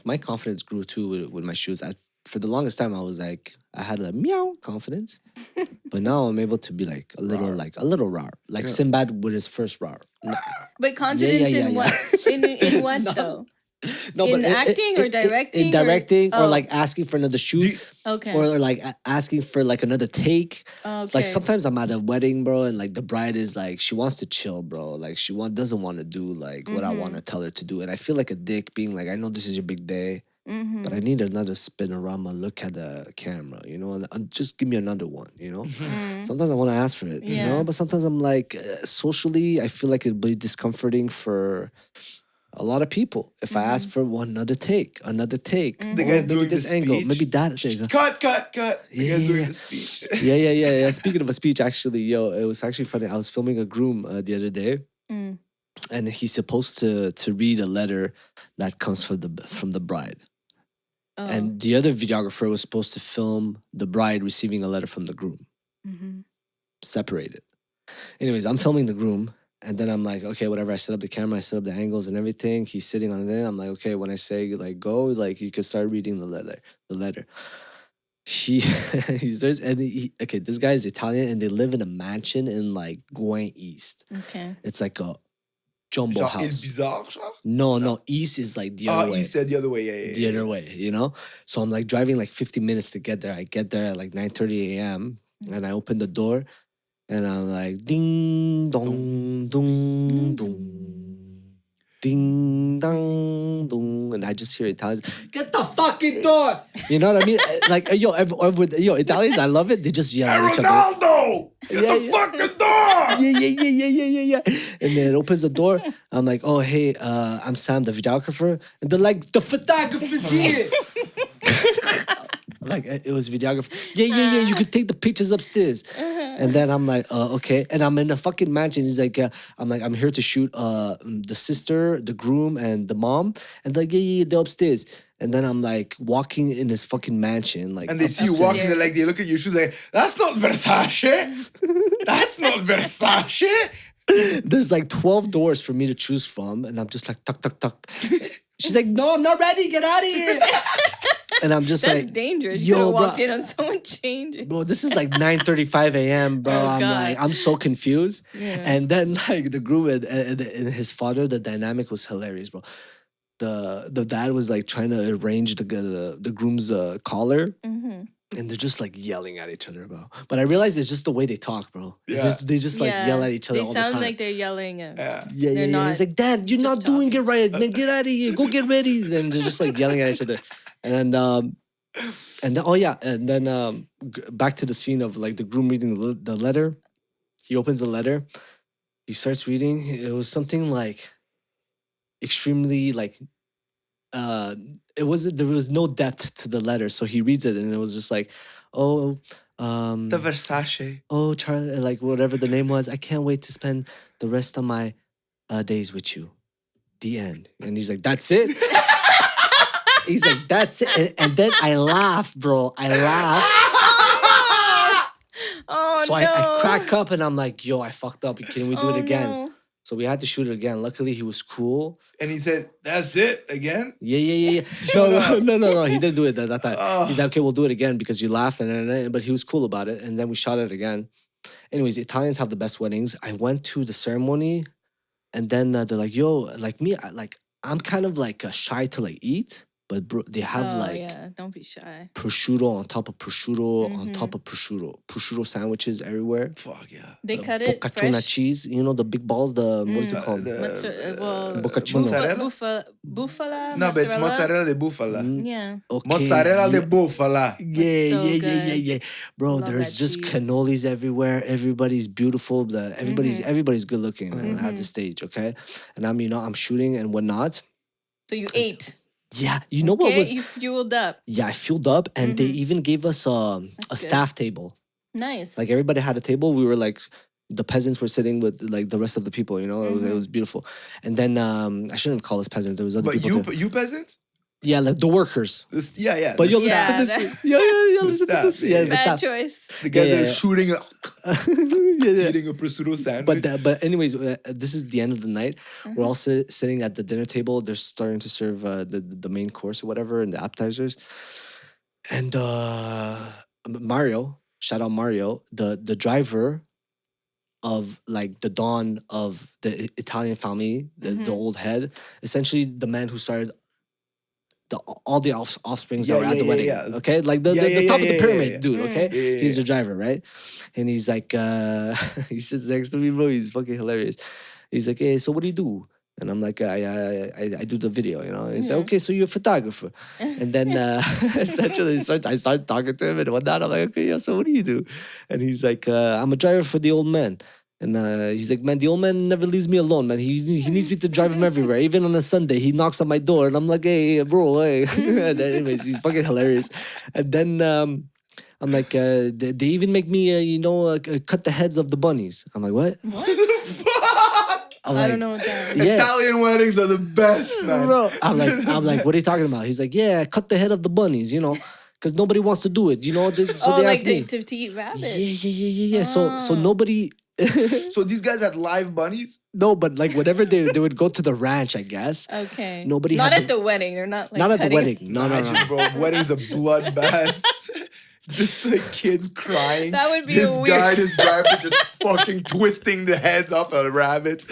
My confidence grew too with my shoes. For the longest time, I was like, I had a meow confidence, but now I'm able to be like a little rar, like Sinbad with his first rar. No, But confidence in what? In what No. though? no, In but acting or directing? in directing, or Oh. like asking for another shoot, Okay. or like asking for like another take. It's like Okay. sometimes I'm at a wedding, bro, and like the bride is like she wants to chill, bro. Like she doesn't want to do like what I want to tell her to do, and I feel like a dick being like, I know this is your big day. But I need another spinorama look at the camera, you know, and just give me another one, you know. Sometimes I want to ask for it, you know, but sometimes I'm like, socially, I feel like it'd be discomforting for a lot of people if I ask for another take, The or guy maybe doing this the angle, speech. maybe that. Cut. The Yeah, guy's doing yeah. the speech. Yeah. Speaking of a speech, actually, yo, it was actually funny. I was filming a groom the other day, and he's supposed to read a letter that comes from the bride. Oh. And the other videographer was supposed to film the bride receiving a letter from the groom. Separated. Anyways, I'm filming the groom, and then I'm like, okay, whatever. I set up the camera, I set up the angles and everything. He's sitting on it. I'm like, okay, when I say like go, like you can start reading the letter. He starts, and okay, this guy is Italian, and they live in a mansion in like Gouin East. Okay. It's like a jumbo Genre, Il house. Bizarre, genre? No, East is like the other way. He said the other way, yeah. The other way, you know? So I'm like driving like 50 minutes to get there. I get there at like 9:30 a.m. and I open the door and I'm like, ding dong, dong, dong, ding dong, dong. And I just hear Italians, get the fucking door! You know what I mean? Like, yo, Italians, I love it. They just yell at each other. Ronaldo! Get the fucking door! Yeah. And then it opens the door. I'm like, oh, hey, I'm Sam, the videographer. And they're like, the photographer's here. Like, it was videographer. Yeah, you could take the pictures upstairs. And then I'm like, okay. And I'm in the fucking mansion. He's like, I'm here to shoot the sister, the groom, and the mom. And they're like, yeah, they're upstairs. And then I'm like walking in this fucking mansion, like, And they see you walking, they're like, they look at your shoes like, that's not Versace. That's not Versace. There's like 12 doors for me to choose from. And I'm just like, tuck, tuck, tuck. She's like, no, I'm not ready. Get out of here. And I'm just That's like, dangerous. yo, You bro, walked in on someone changing. bro, this is like 9:35 a.m., bro. Oh, I'm God. like, I'm so confused. Yeah. And then like the groom and his father, the dynamic was hilarious, bro. The dad was like trying to arrange the groom's collar. And they're just like yelling at each other, bro. But I realized it's just the way they talk, bro. Yeah. They just like yell at each other all the time. They sound like they're yelling. Yeah. not It's like, Dad, you're not doing it right. Man, get out of here. Go get ready. Then they're just like yelling at each other. And then back to the scene of like the groom reading the letter. He opens the letter. He starts reading. It was something like extremely like there was no depth to the letter. So he reads it and it was just like, The Versace. oh, Charlie, like whatever the name was. I can't wait to spend the rest of my days with you. The end. And he's like, that's it? He's like, that's it. And then I laugh, bro. I laugh. Oh, So no. I crack up and I'm like, yo, I fucked up. Can we do it again? No. So we had to shoot it again. Luckily, he was cool. And he said, that's it again? Yeah. No. He didn't do it that time. He's like, okay, we'll do it again because you laughed. But he was cool about it. And then we shot it again. Anyways, Italians have the best weddings. I went to the ceremony and then they're like, yo, like me, I'm kind of like shy to like eat. But bro, they have don't be shy. prosciutto on top of prosciutto on top of prosciutto sandwiches everywhere. Fuck yeah. They cut it Boccacciona fresh. cheese, you know the big balls. What is it called? Boccacciona. Bufala. No, but it's mozzarella de bufala. Yeah. Okay. Mozzarella de bufala. Yeah. Bro, Love there's that just cheese. cannolis everywhere. Everybody's beautiful. Everybody's good looking at the stage. Okay, and I'm shooting and whatnot. So you ate. Yeah, you know what was? You fueled up. Yeah, I fueled up, and they even gave us a staff table. Nice. Like everybody had a table. We were like, the peasants were sitting with like the rest of the people. You know, it was beautiful. And then I shouldn't have called us peasants. There was other But people. you peasants? Yeah, like the workers. Yeah. But you'll Yeah, listen to this. Yeah, listen to this. Yeah, the Bad staff. choice. The guys that Yeah. are shooting. Eating a prosciutto sandwich. But anyways, this is the end of the night. We're all sitting at the dinner table. They're starting to serve the main course or whatever and the appetizers. And Mario, shout out Mario, the driver of like the dawn of the Italian family, the old head, essentially the man who started all the offsprings that were at the wedding. Yeah. Okay, like the top of the pyramid, yeah. dude. Okay, Yeah. he's the driver, right? And he's like, he sits next to me, bro. He's fucking hilarious. He's like, hey, so what do you do? And I'm like, I do the video, you know. And he's like, okay, so you're a photographer. And then essentially I start talking to him and whatnot. I'm like, okay, yeah, so what do you do? And he's like, I'm a driver for the old man. And he's like, man, the old man never leaves me alone, man. He needs me to drive him everywhere. Even on a Sunday, he knocks on my door. And I'm like, hey, bro, hey. And anyways, he's fucking hilarious. And then I'm like, they even make me, cut the heads of the bunnies. I'm like, what? I don't know what that is. Yeah. Italian weddings are the best, man. Bro, I'm like, what are you talking about? He's like, yeah, cut the head of the bunnies, because nobody wants to do it, So they asked me. To eat rabbits. Yeah. So nobody. So these guys had live bunnies? No, but like whatever they would go to the ranch, I guess. Okay. Nobody Not had at the wedding. They're not like not at the cutting- wedding. No. Imagine, bro, wedding's a bloodbath. Just like kids crying. That would be this a weird- guy, this driver, just fucking twisting the heads off of rabbits.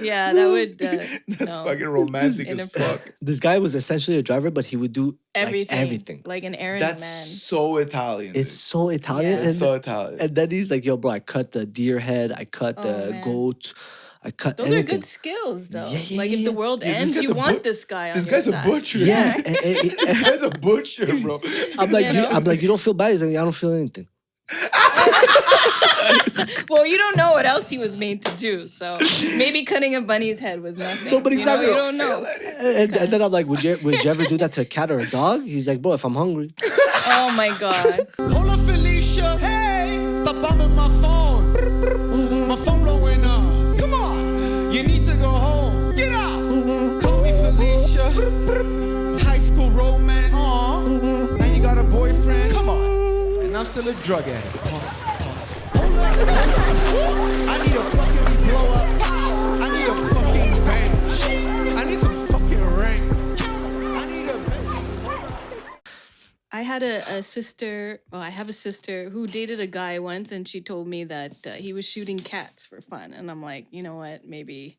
Yeah, that would. That's No. fucking romantic as fuck. This guy was essentially a driver, but he would do Everything. Like an errand That's man. so Italian. It's so Italian. Yeah. And, It's so Italian. and then he's like, yo, bro, I cut the deer head. I cut the man. goat. I cut Those anything. are good skills, though. Yeah, like if yeah. the world Yeah, this ends, guy's you a want bu- this guy on This your guy's a side. butcher. Yeah. This guy's a butcher, bro. I'm like, You know? I'm like, you don't feel bad? He's like, I don't feel anything. Well, you don't know what else he was made to do, so maybe cutting a bunny's head was nothing. No, but You know, exactly. You don't know. And then I'm like, would you ever do that to a cat or a dog? He's like, bro, if I'm hungry. Oh my god. Hold up, Felicia. Hey, stop bumping my phone. My phone blowing up. Come on, you need to go home. Get out. Call me Felicia. High school romance. Aww. Now you got a boyfriend. Come on. And I'm still a drug addict. Puff. Hold up. I need a fucking blow up. I need a fucking bang. I need some fucking rain. I need a bang. I had a sister. Well, I have a sister who dated a guy once, and she told me that he was shooting cats for fun. And I'm like, you know what? Maybe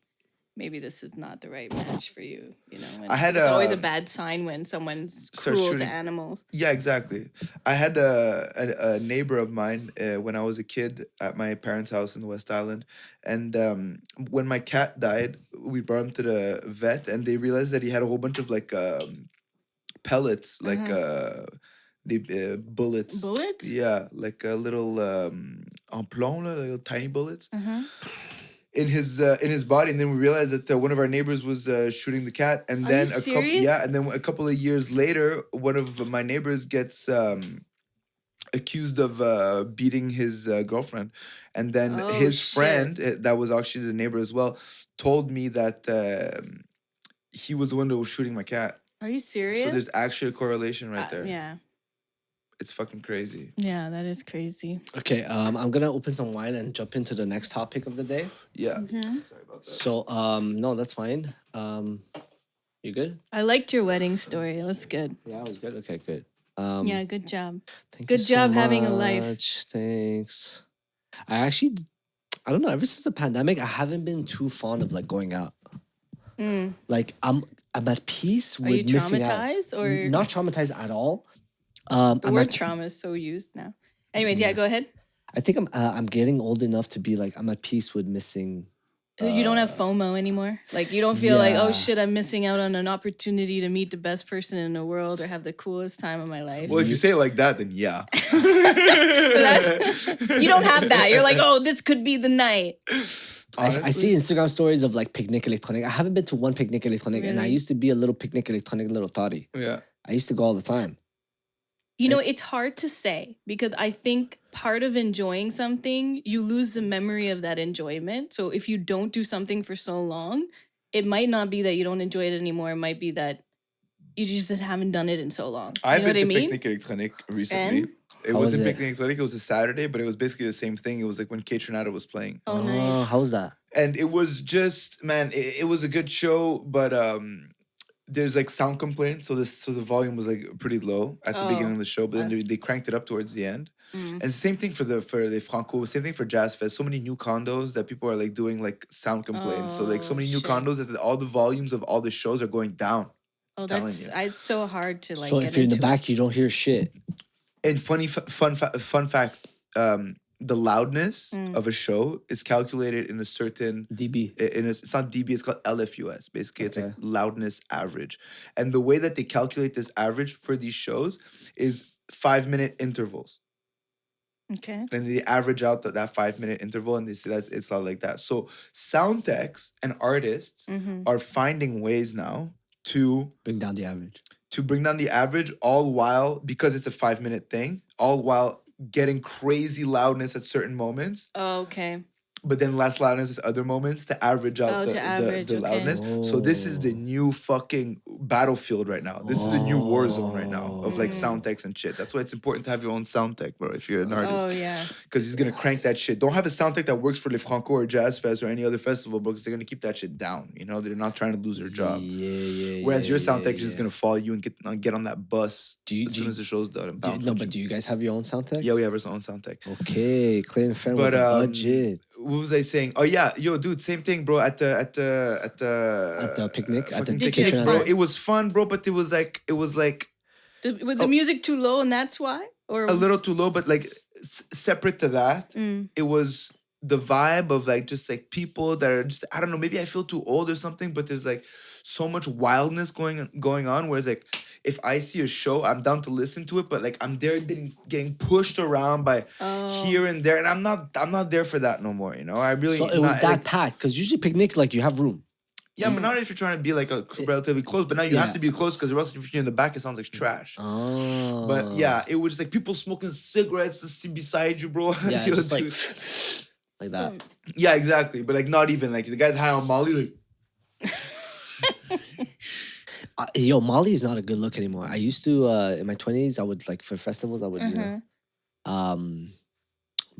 this is not the right match for you. And I had it's always a- a bad sign when someone's Starts cruel to shooting- animals. Yeah, exactly. I had a neighbor of mine when I was a kid at my parents' house in the West Island. And when my cat died, we brought him to the vet, and they realized that he had a whole bunch of like pellets, like bullets. Bullets? Yeah, like a little emplon, little tiny bullets. In his body, and then we realized that one of our neighbors was shooting the cat, and Are then you serious? and then a couple of years later, one of my neighbors gets accused of beating his girlfriend, and then Oh, his shit. friend, that was actually the neighbor as well, told me that he was the one that was shooting my cat. Are you serious? So there's actually a correlation right there. Yeah. It's fucking crazy. Yeah, that is crazy. Okay, I'm gonna open some wine and jump into the next topic of the day. Yeah. Mm-hmm. Sorry about that. So, no, that's fine. You good? I liked your wedding story. It was good. Yeah, I was good. Okay, good. Yeah, good job. Thank good you so job having a life. much. Thanks. I don't know. Ever since the pandemic, I haven't been too fond of like going out. Like I'm at peace Are with you missing out. traumatized or Not traumatized at all. the I'm word at- trauma is so used now? Anyways, yeah, go ahead. I think I'm getting old enough to be like I'm at peace with missing. You don't have FOMO anymore. Like you don't feel like, oh yeah. shit, I'm missing out on an opportunity to meet the best person in the world or have the coolest time of my life. Well, if you say it like that, then yeah. You don't have that. You're like, oh, this could be the night. I see Instagram stories of like picnic electronic. I haven't been to one picnic electronic, and I Really? used to be a little picnic electronic little thotty. Yeah. I used to go all the time. You know, it's hard to say because I think part of enjoying something, you lose the memory of that enjoyment. So if you don't do something for so long, it might not be that you don't enjoy it anymore. It might be that you just haven't done it in so long. I've You know been what to I mean? Picnic Electronic recently. And? It How was wasn't it? Picnic Athletic. It was a Saturday, but it was basically the same thing. It was like when Kate Trinata was playing. Oh, nice. How was that? And it was just, man, it was a good show, but there's like sound complaints, so the volume was like pretty low at the beginning of the show, but then they cranked it up towards the end. And same thing for the Franco, same thing for Jazz Fest. So many new condos that people are like doing like sound complaints. So like so many new condos that all the volumes of all the shows are going down. Oh, telling that's you. it's so hard to like. So get if you're in the into. back, you don't hear shit. And fun fact, the loudness of a show is calculated in a certain DB. it's not dB, it's called LFUS. Basically, it's like Okay. loudness average. And the way that they calculate this average for these shows is 5-minute intervals. Okay. And they average out that 5-minute interval, and they say that it's not like that. So sound techs and artists are finding ways now to Bring down the average. bring down the average, all while, because it's a 5-minute thing, all while getting crazy loudness at certain moments, Oh, okay. but then less loudness at other moments to average out Oh, to average, the okay. loudness. So this is the new fucking battlefield right now. This is the new war zone right now of like sound techs and shit. That's why it's important to have your own sound tech, bro, if you're an artist. Oh yeah. Because he's gonna crank that shit. Don't have a sound tech that works for Le Franco or Jazz Fest or any other festival, bro, because they're gonna keep that shit down. You know, they're not trying to lose their job. Yeah. Whereas your sound tech is just gonna follow you and get on that bus Do as soon you- as the show's done. And bounce No, with but you. do you guys have your own sound tech? Yeah, we have our own sound tech. Okay, Clay and Friend But with the budget. what was I saying? Oh yeah, yo, dude, same thing, bro. At the At the picnic, at the fucking kitchen picnic, bro. party. It was fun, bro. But it was like Was the music too low, and that's why? Or a little too low. But like separate to that, it was the vibe of like just like people that are just, I don't know. Maybe I feel too old or something. But there's like so much wildness going on. Whereas like, if I see a show, I'm down to listen to it, but like I'm there getting pushed around by here and there, and I'm not there for that no more. You know, I really. So it was not, that like, packed because usually picnics like you have room. yeah, but not if you're trying to be like a relatively close. But now you have Yeah. to be close because else if you're in the back, it sounds like trash. Oh, But yeah, it was like people smoking cigarettes beside you, bro. yeah, Yo, just dude. like that. Yeah, exactly. But like not even like the guy's high on Molly. Like Yo, Molly is not a good look anymore. I used to in my 20s. I would like for festivals. I would, you know,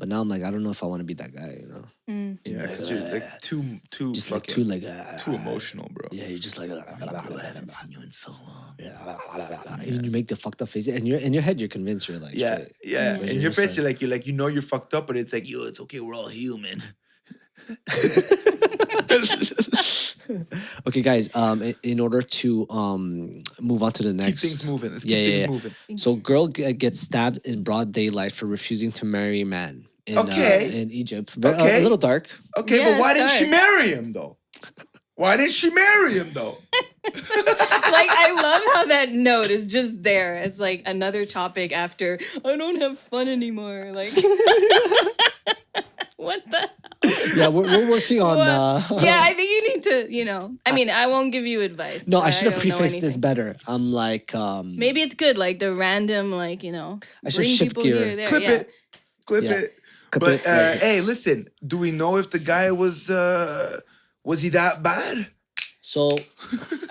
but now I'm like, I don't know if I want to be that guy. You know, yeah, because you're like too just like fucking- too like too emotional, bro. Yeah, you're just like I haven't seen you in so long. And you make the fucked up face, and you're in your head, you're convinced you're like, Yeah, straight. yeah. Whereas In you're your just face, you're like you know you're fucked up, but it's like yo, it's okay. We're all human. Okay, guys. In order to move on to the Keep next, things moving. Let's Yeah, keep yeah, things yeah. moving. So, girl gets stabbed in broad daylight for refusing to marry a man. In Egypt. Okay. A little dark. Okay, Yeah, but why didn't she sorry. marry him though? Why didn't she marry him though? like I love how that note is just there. It's like another topic after I don't have fun anymore. Like what the hell? Yeah, we're working on. Yeah, I think you need to, you know. I mean, I won't give you advice. No, I but should have don't know prefaced this anything. better. I'm like, Maybe it's good, like the random, like, you know, I should bring shift people gear. here, there. Clip yeah. it. Clip Yeah. it. Clip But it, yeah. hey, listen. Do we know if the guy was he that bad? so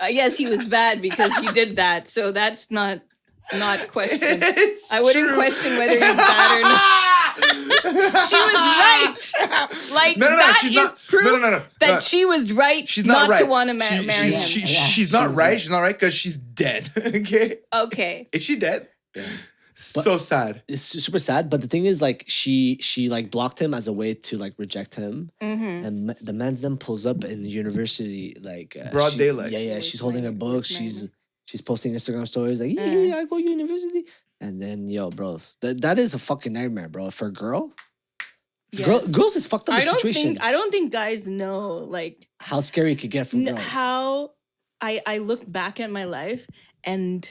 Yes, he was bad because he did that. So that's not questioned. It's I wouldn't true. question whether he's bad or not. She was right. Like No, that she's is not. proof No. that she was right She's not right. to want to marry him. She's not right. She's not right because she's dead. Okay, Okay. is she dead? So sad. it's super sad. But the thing is, like, she like blocked him as a way to like reject him. And the man's then pulls up in the university, like Broad daylight. Yeah. She's holding her Like, books. with She's posting Instagram stories like, yeah, I go university. And then, yo, bro, that is a fucking nightmare, bro. For a girl, Yes. girls is fucked up I the situation. don't think guys know like How scary it could get for girls. how I look back at my life and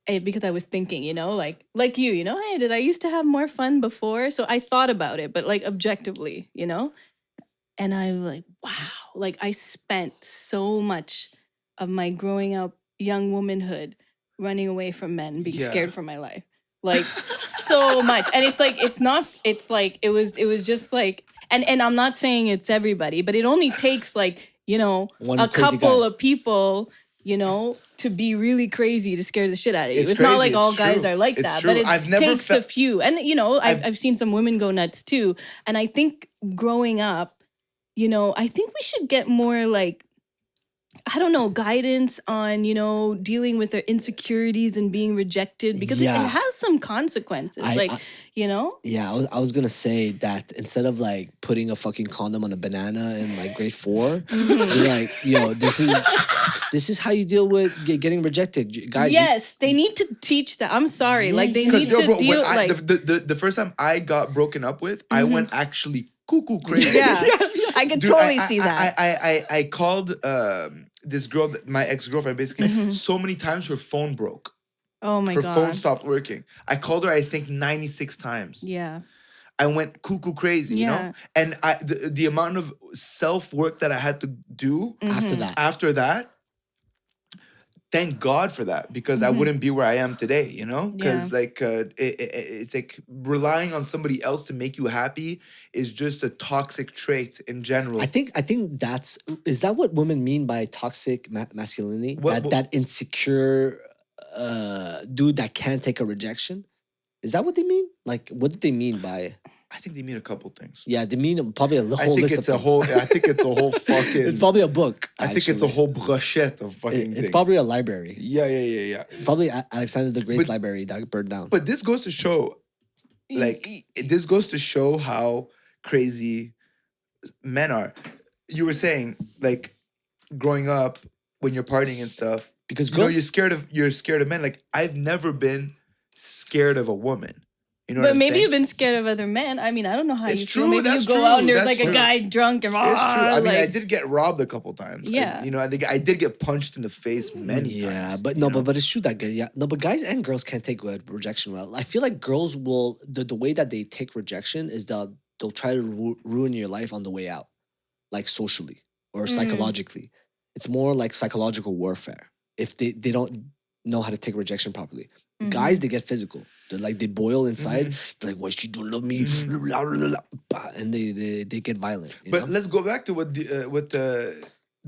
because I was thinking, you know, like you know, hey, did I used to have more fun before? So I thought about it, but like objectively, you know, and I'm like, wow, like I spent so much of my growing up young womanhood running away from men, being Yeah. scared for my life. Like so much. And it's like it was just like and I'm not saying it's everybody, but it only takes like, you know, One a crazy couple guy. of people you know, to be really crazy to scare the shit out of you. It's It's not crazy, like all it's guys true. are like It's that, true. but it I've never takes a few. And, you know, I've seen some women go nuts too. And I think growing up, you know, I think we should get more like, I don't know, guidance on, you know, dealing with their insecurities and being rejected because it Yeah. has some consequences. You know? Yeah, I was gonna say that instead of like putting a fucking condom on a banana in like grade 4, Mm-hmm. you're like, yo, this is how you deal with getting rejected, guys. Yes, they need to teach that. I'm sorry. Like, they Because need to deal, when like, the first time I got broken up with, I went actually cuckoo crazy. yeah, I can Dude, totally see that. I called this girl, my ex-girlfriend, basically Mm-hmm. so many times her phone broke. Oh my Her God. phone stopped working. I called her, I think, 96 times. Yeah. I went cuckoo crazy, you Yeah. know? And the amount of self-work that I had to do Mm-hmm. after that, thank God for that, because I wouldn't be where I am today, you know? Because like it's like relying on somebody else to make you happy is just a toxic trait in general. I think is that what women mean by toxic masculinity? That insecure dude that can't take a rejection? Is that what they mean? Like, what did they mean by? I think they mean a couple things. Yeah, they mean probably a whole I think list it's of a things. whole. I think it's a whole fucking. It's probably a book. I think it's a whole brochette of fucking. It's things. probably a library. Yeah. It's probably Alexander the Great's library that burned down. But this goes to show, like, this goes to show how crazy men are. You were saying, like, growing up when you're partying and stuff, because you know, girls, you're scared of men. Like, I've never been scared of a woman. You know But what I'm maybe saying? you've been scared of other men. I mean, I don't know how It's you true, feel. Maybe that's you go true, out and there's that's like true. a guy drunk and It's true. I mean, I like, did get robbed a couple times. Yeah. You know, I think I did get punched in the face many times. Yeah, but no, but it's true that but guys and girls can't take rejection well. I feel like girls will the way that they take rejection is they'll try to ruin your life on the way out, like socially or psychologically. It's more like psychological warfare if they don't know how to take rejection properly. Guys, they get physical. They're like, they boil inside. They're like, why she don't love me? And they get violent. You But know? let's go back to what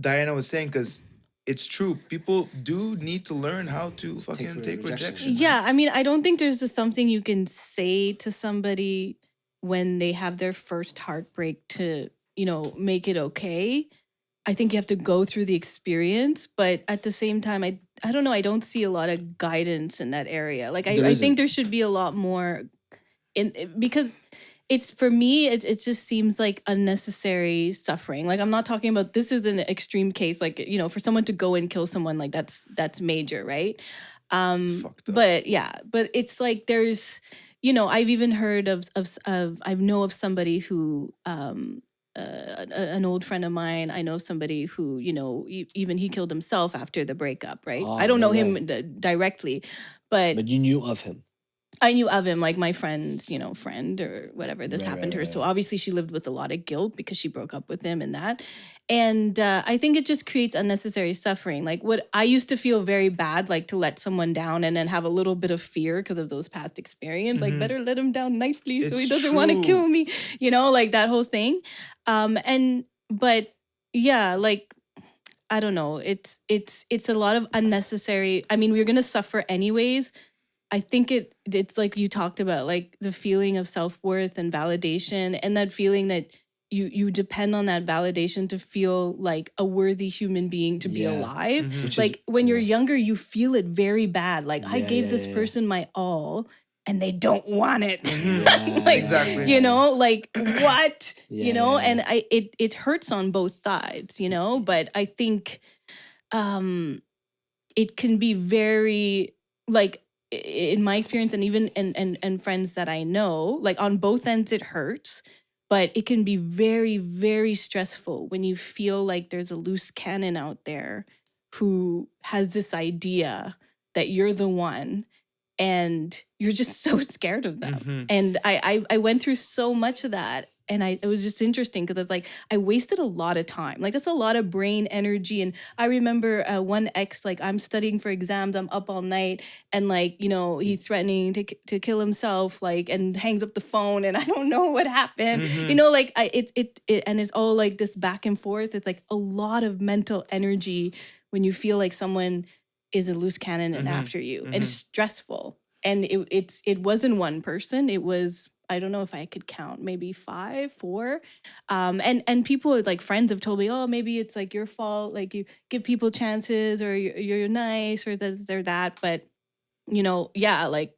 Diana was saying, because it's true. People do need to learn how to fucking take rejection. yeah, I mean, I don't think there's just something you can say to somebody when they have their first heartbreak to, you know, make it okay. I think you have to go through the experience, but at the same time, I don't know, I don't see a lot of guidance in that area. Like, I think there should be a lot more because it's, for me, it just seems like unnecessary suffering. Like, I'm not talking about, this is an extreme case, like, you know, for someone to go and kill someone, like that's major, right? It's fucked up. But yeah, but it's like there's, you know, I've even heard of I know of somebody who an old friend of mine, I know somebody who, you know, even he killed himself after the breakup, right? Oh, I don't know no him directly, but you knew of him. I knew of him, like my friend's, you know, friend or whatever. This Right, happened to her. right, So obviously she lived with a lot of guilt because she broke up with him and that. And I think it just creates unnecessary suffering. Like, what I used to feel very bad, like to let someone down and then have a little bit of fear because of those past experiences. Like, better let him down nicely so he It's doesn't want to true. kill me, you know, like that whole thing. But yeah, like, I don't know. It's a lot of unnecessary. I mean, we're gonna suffer anyways. I think it's like you talked about, like the feeling of self-worth and validation, and that feeling that you depend on that validation to feel like a worthy human being to be Yeah. alive. Which is- Like, when you're younger, you feel it very bad. Like, I Yeah, gave yeah, this yeah. person my all and they don't want it. Yeah, Like, Exactly. you know, like, what? Yeah, You know, yeah, and it hurts on both sides, you know, but I think it can be very, like, in my experience, and even and friends that I know, like, on both ends it hurts, but it can be very, very stressful when you feel like there's a loose cannon out there who has this idea that you're the one, and you're just so scared of them. And I went through so much of that and it was just interesting because it's like I wasted a lot of time. Like that's a lot of brain energy. And I remember one ex, like I'm studying for exams, I'm up all night, and like he's threatening to kill himself, like, and hangs up the phone, and I don't know what happened. Like it and it's all like this back and forth. It's like a lot of mental energy when you feel like someone is a loose cannon and after you, and it's stressful. And it wasn't one person. It was, I don't know if I could count, maybe 5, 4. And people like friends have told me, oh, maybe it's like your fault. Like you give people chances, or you're nice, or this or that. But, yeah, like,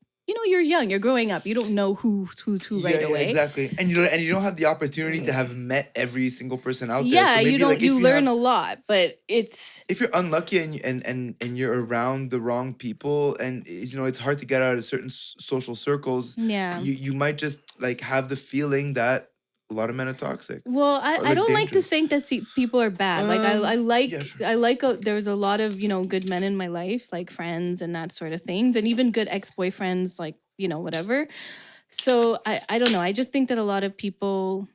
you're young, you're growing up. You don't know who's who right away. Exactly. And you don't have the opportunity to have met every single person out there. Yeah, So maybe, you don't. like, you learn a lot, but it's if you're unlucky and you're around the wrong people, and it's hard to get out of certain social circles. Yeah. You might just like have the feeling that a lot of men are toxic. Well, I don't like to think that people are bad. Like I like yeah, sure. I like there's a lot of good men in my life, like friends and that sort of things, and even good ex-boyfriends, like whatever. So I don't know. I just think that a lot of people.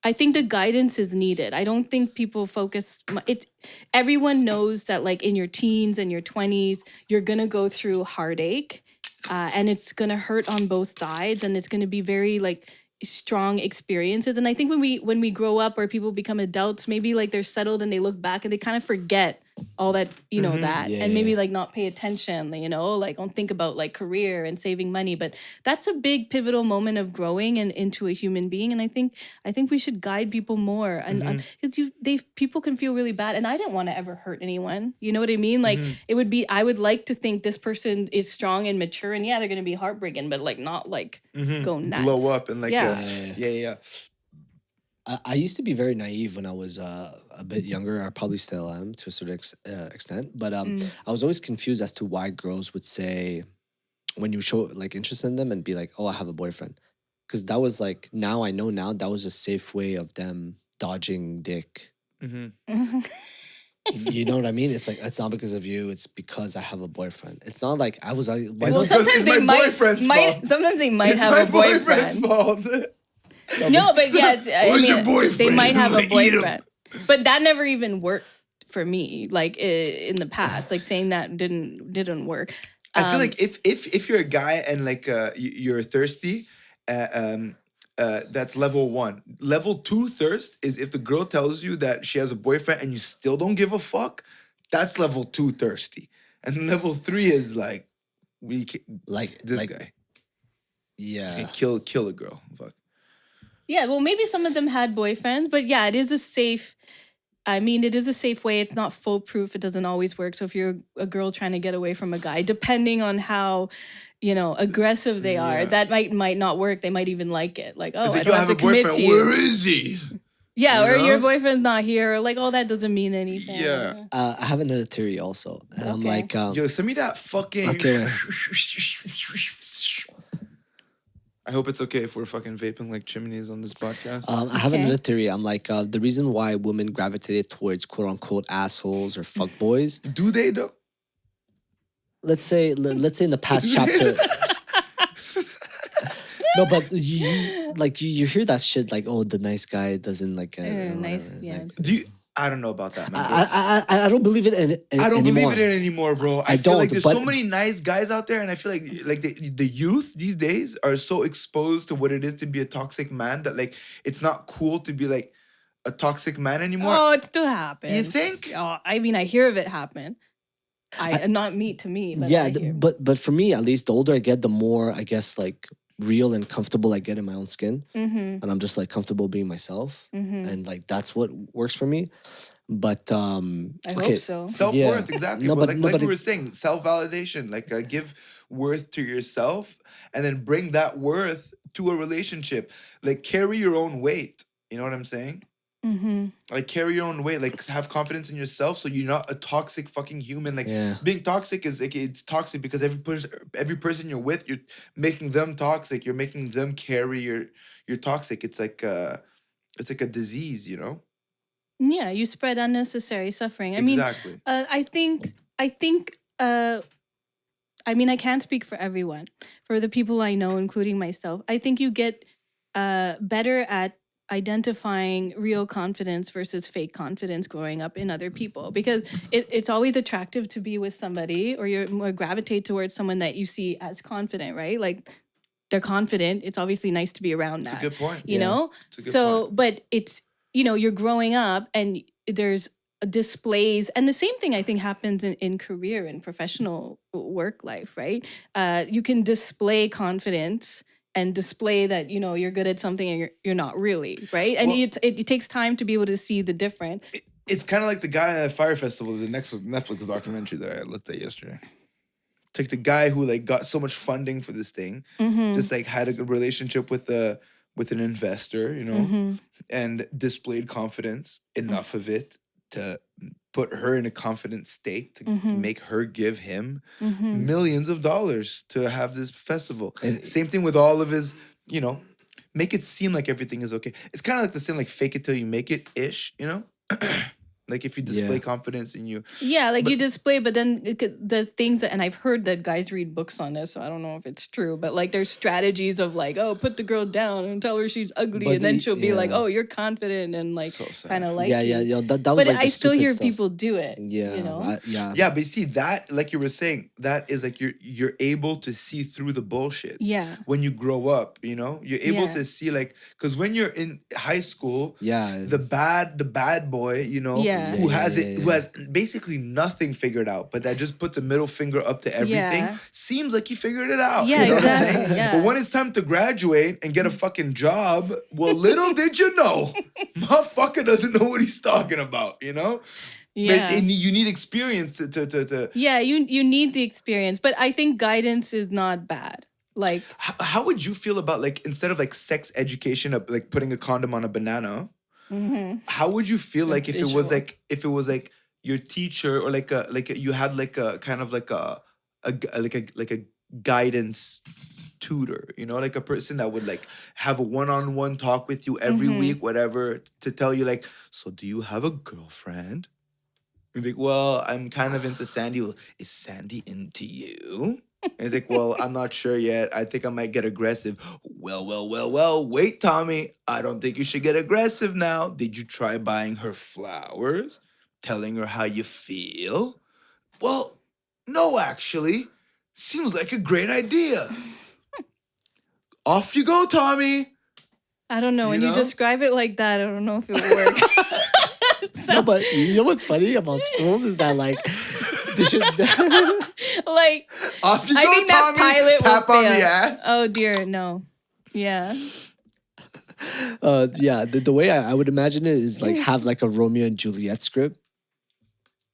I think the guidance is needed. I don't think people focus. Everyone knows that, like in your teens and your 20s, you're gonna go through heartache, and it's gonna hurt on both sides, and it's gonna be very like strong experiences. And I think when we grow up or people become adults, maybe like they're settled and they look back and they kind of forget all that that, and maybe like not pay attention, like don't think about like career and saving money. But that's a big pivotal moment of growing and into a human being. And I think we should guide people more, and people can feel really bad, and I didn't want to ever hurt anyone, you know what I mean? Like I would like to think this person is strong and mature, and yeah, they're gonna be heartbreaking, but like not like go nuts, blow up, and like yeah. I used to be very naive when I was a bit younger. I probably still am to a certain extent. But I was always confused as to why girls would say, when you show like interest in them and be like, oh, I have a boyfriend. Because that was like, now I know now, that was a safe way of them dodging dick. You know what I mean? It's like, it's not because of you. It's because I have a boyfriend. It's not like I was like, sometimes they might have a boyfriend's fault. No, but yeah, your boyfriend? they might have a Eat 'em. boyfriend, but that never even worked for me. Like in the past, like saying that didn't work. I feel like if you're a guy and like you're thirsty, that's level 1. Level 2 thirst is if the girl tells you that she has a boyfriend and you still don't give a fuck. That's level 2 thirsty, and level 3 is like this guy. Yeah, kill a girl. Fuck. Yeah, well, maybe some of them had boyfriends, but yeah, it is a safe way. It's not foolproof. It doesn't always work. So if you're a girl trying to get away from a guy, depending on how, aggressive they are, that might not work. They might even like it. Like, oh, I don't have to commit to you. Where is he? Yeah, or your boyfriend's not here. Or like, oh, that doesn't mean anything. Yeah. I have another theory also. And I'm like... yo, send me that fucking... Okay. I hope it's okay if we're fucking vaping like chimneys on this podcast. I have another theory. I'm like, the reason why women gravitated towards quote-unquote assholes or fuckboys... Do they, though? Let's say in the past chapter... No, but you hear that shit like, oh, the nice guy doesn't like... nice, yeah. Like, I don't know about that, man. I don't believe it I don't anymore. believe it anymore, bro. I feel like there's so many nice guys out there, and I feel like the youth these days are so exposed to what it is to be a toxic man that like it's not cool to be like a toxic man anymore. Oh, it still happens. You think? Oh, I mean, I hear of it happen. Not to me. But yeah, but for me at least, the older I get, the more I guess like real and comfortable I get in my own skin, and I'm just like comfortable being myself, and like that's what works for me. But I hope so. Self-worth, exactly. No, but but we were saying, self-validation, like give worth to yourself, and then bring that worth to a relationship. Like carry your own weight. You know what I'm saying? Like carry your own weight. Like have confidence in yourself, so you're not a toxic fucking human. Like being toxic is like it's toxic because every person you're with, you're making them toxic. You're making them carry your toxic. It's like a disease, you know. Yeah, you spread unnecessary suffering. I Exactly. mean, I think. I mean, I can't speak for everyone. For the people I know, including myself, I think you get better at identifying real confidence versus fake confidence growing up in other people, because it's always attractive to be with somebody, or you're more gravitate towards someone that you see as confident, right? Like they're confident. It's obviously nice to be around It's a that, good point. you know? It's a good So, point. but it's, you're growing up and there's displays, and the same thing I think happens in career and professional work life, right? You can display confidence and display that you're good at something and you're not really, right? And Well- it takes time to be able to see the difference. It's kind of like the guy at Fire Festival, the next Netflix documentary that I looked at yesterday. It's like the guy who like got so much funding for this thing, just like had a good relationship with an investor, and displayed confidence, enough of it to put her in a confident state to make her give him millions of dollars to have this festival. And same thing with all of his, make it seem like everything is okay. It's kind of like the same, like fake it till you make it ish, Like if you display confidence and you... Yeah, like you display, but then the things that, and I've heard that guys read books on this, so I don't know if it's true, but like there's strategies of like, oh, put the girl down and tell her she's ugly, and then she'll be like, oh, you're confident, and like So sad. kind of like Yeah, you. that was But like the I still stupid hear stuff. people do it. Yeah, yeah. Yeah, but you see that, like you were saying, that is like you're able to see through the bullshit. Yeah. When you grow up, you're able Yeah. to see, like, because when you're in high school, Yeah. the bad boy, Yeah. who Yeah, has yeah, it, who has basically nothing figured out, but that just puts a middle finger up to everything, Yeah. seems like he figured it out. Yeah, you know what I'm exactly, saying? yeah. But when it's time to graduate and get a fucking job, well, little did you know, motherfucker doesn't know what he's talking about, Yeah. And you need experience to Yeah, you need the experience, but I think guidance is not bad. Like, How would you feel about, like, instead of like sex education of like putting a condom on a banana, how would you feel like if it was like your teacher, or you had like a kind of like a guidance tutor, like a person that would like have a one-on-one talk with you every week, whatever, to tell you like, so do you have a girlfriend? You're like, well, I'm kind of into Sandy. Well, is Sandy into you? And it's like, well, I'm not sure yet. I think I might get aggressive. Well, wait, Tommy. I don't think you should get aggressive now. Did you try buying her flowers? Telling her how you feel? Well, no, actually. Seems like a great idea. Off you go, Tommy. I don't know. You When you know? describe it like that, I don't know if it would work. No, but you know what's funny about schools is that like they should Like, Off you I go, think that Tommy. pilot Tap will on fail. the ass. Oh dear, no. Yeah. the way I would imagine it is like have like a Romeo and Juliet script.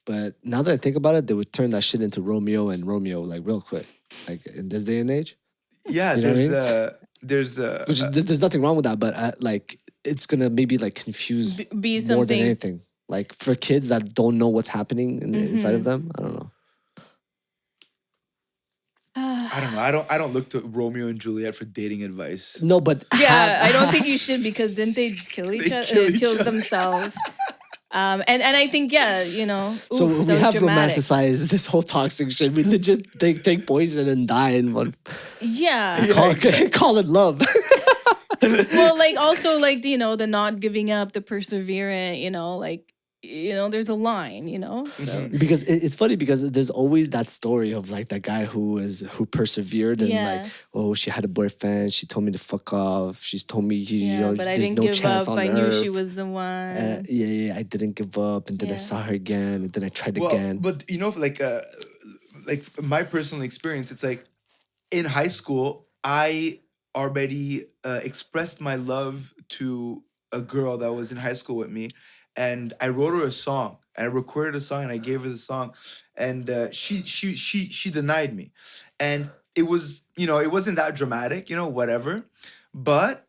But now that I think about it, they would turn that shit into Romeo and Romeo like real quick. Like in this day and age. Yeah, You know what I there's Which is, there's nothing wrong with that, but like it's gonna maybe like confuse Be more than something. anything. Like for kids that don't know what's happening inside of them, I don't know. I don't know. I don't look to Romeo and Juliet for dating advice. No, but Yeah, I don't think you should, because then they kill each They other, kill each kill other. themselves. And I think So oof, we they're have dramatic. romanticized this whole toxic shit. We legit take poison and die in one. Yeah. Call it love. Well, like also like the not giving up, the perseverant. There's a line. So, Because it's funny because there's always that story of like that guy who persevered and Yeah. like, oh, she had a boyfriend. She told me to fuck off. She's told me but I there's didn't no give chance up. on I earth. knew she was the one. Yeah, I didn't give up, and then I Yeah. saw her again, and then I tried Well, again. but like my personal experience, it's like in high school, I already expressed my love to a girl that was in high school with me, and I wrote her a song. And I recorded a song and I gave her the song, and she denied me, and it was it wasn't that dramatic, whatever, but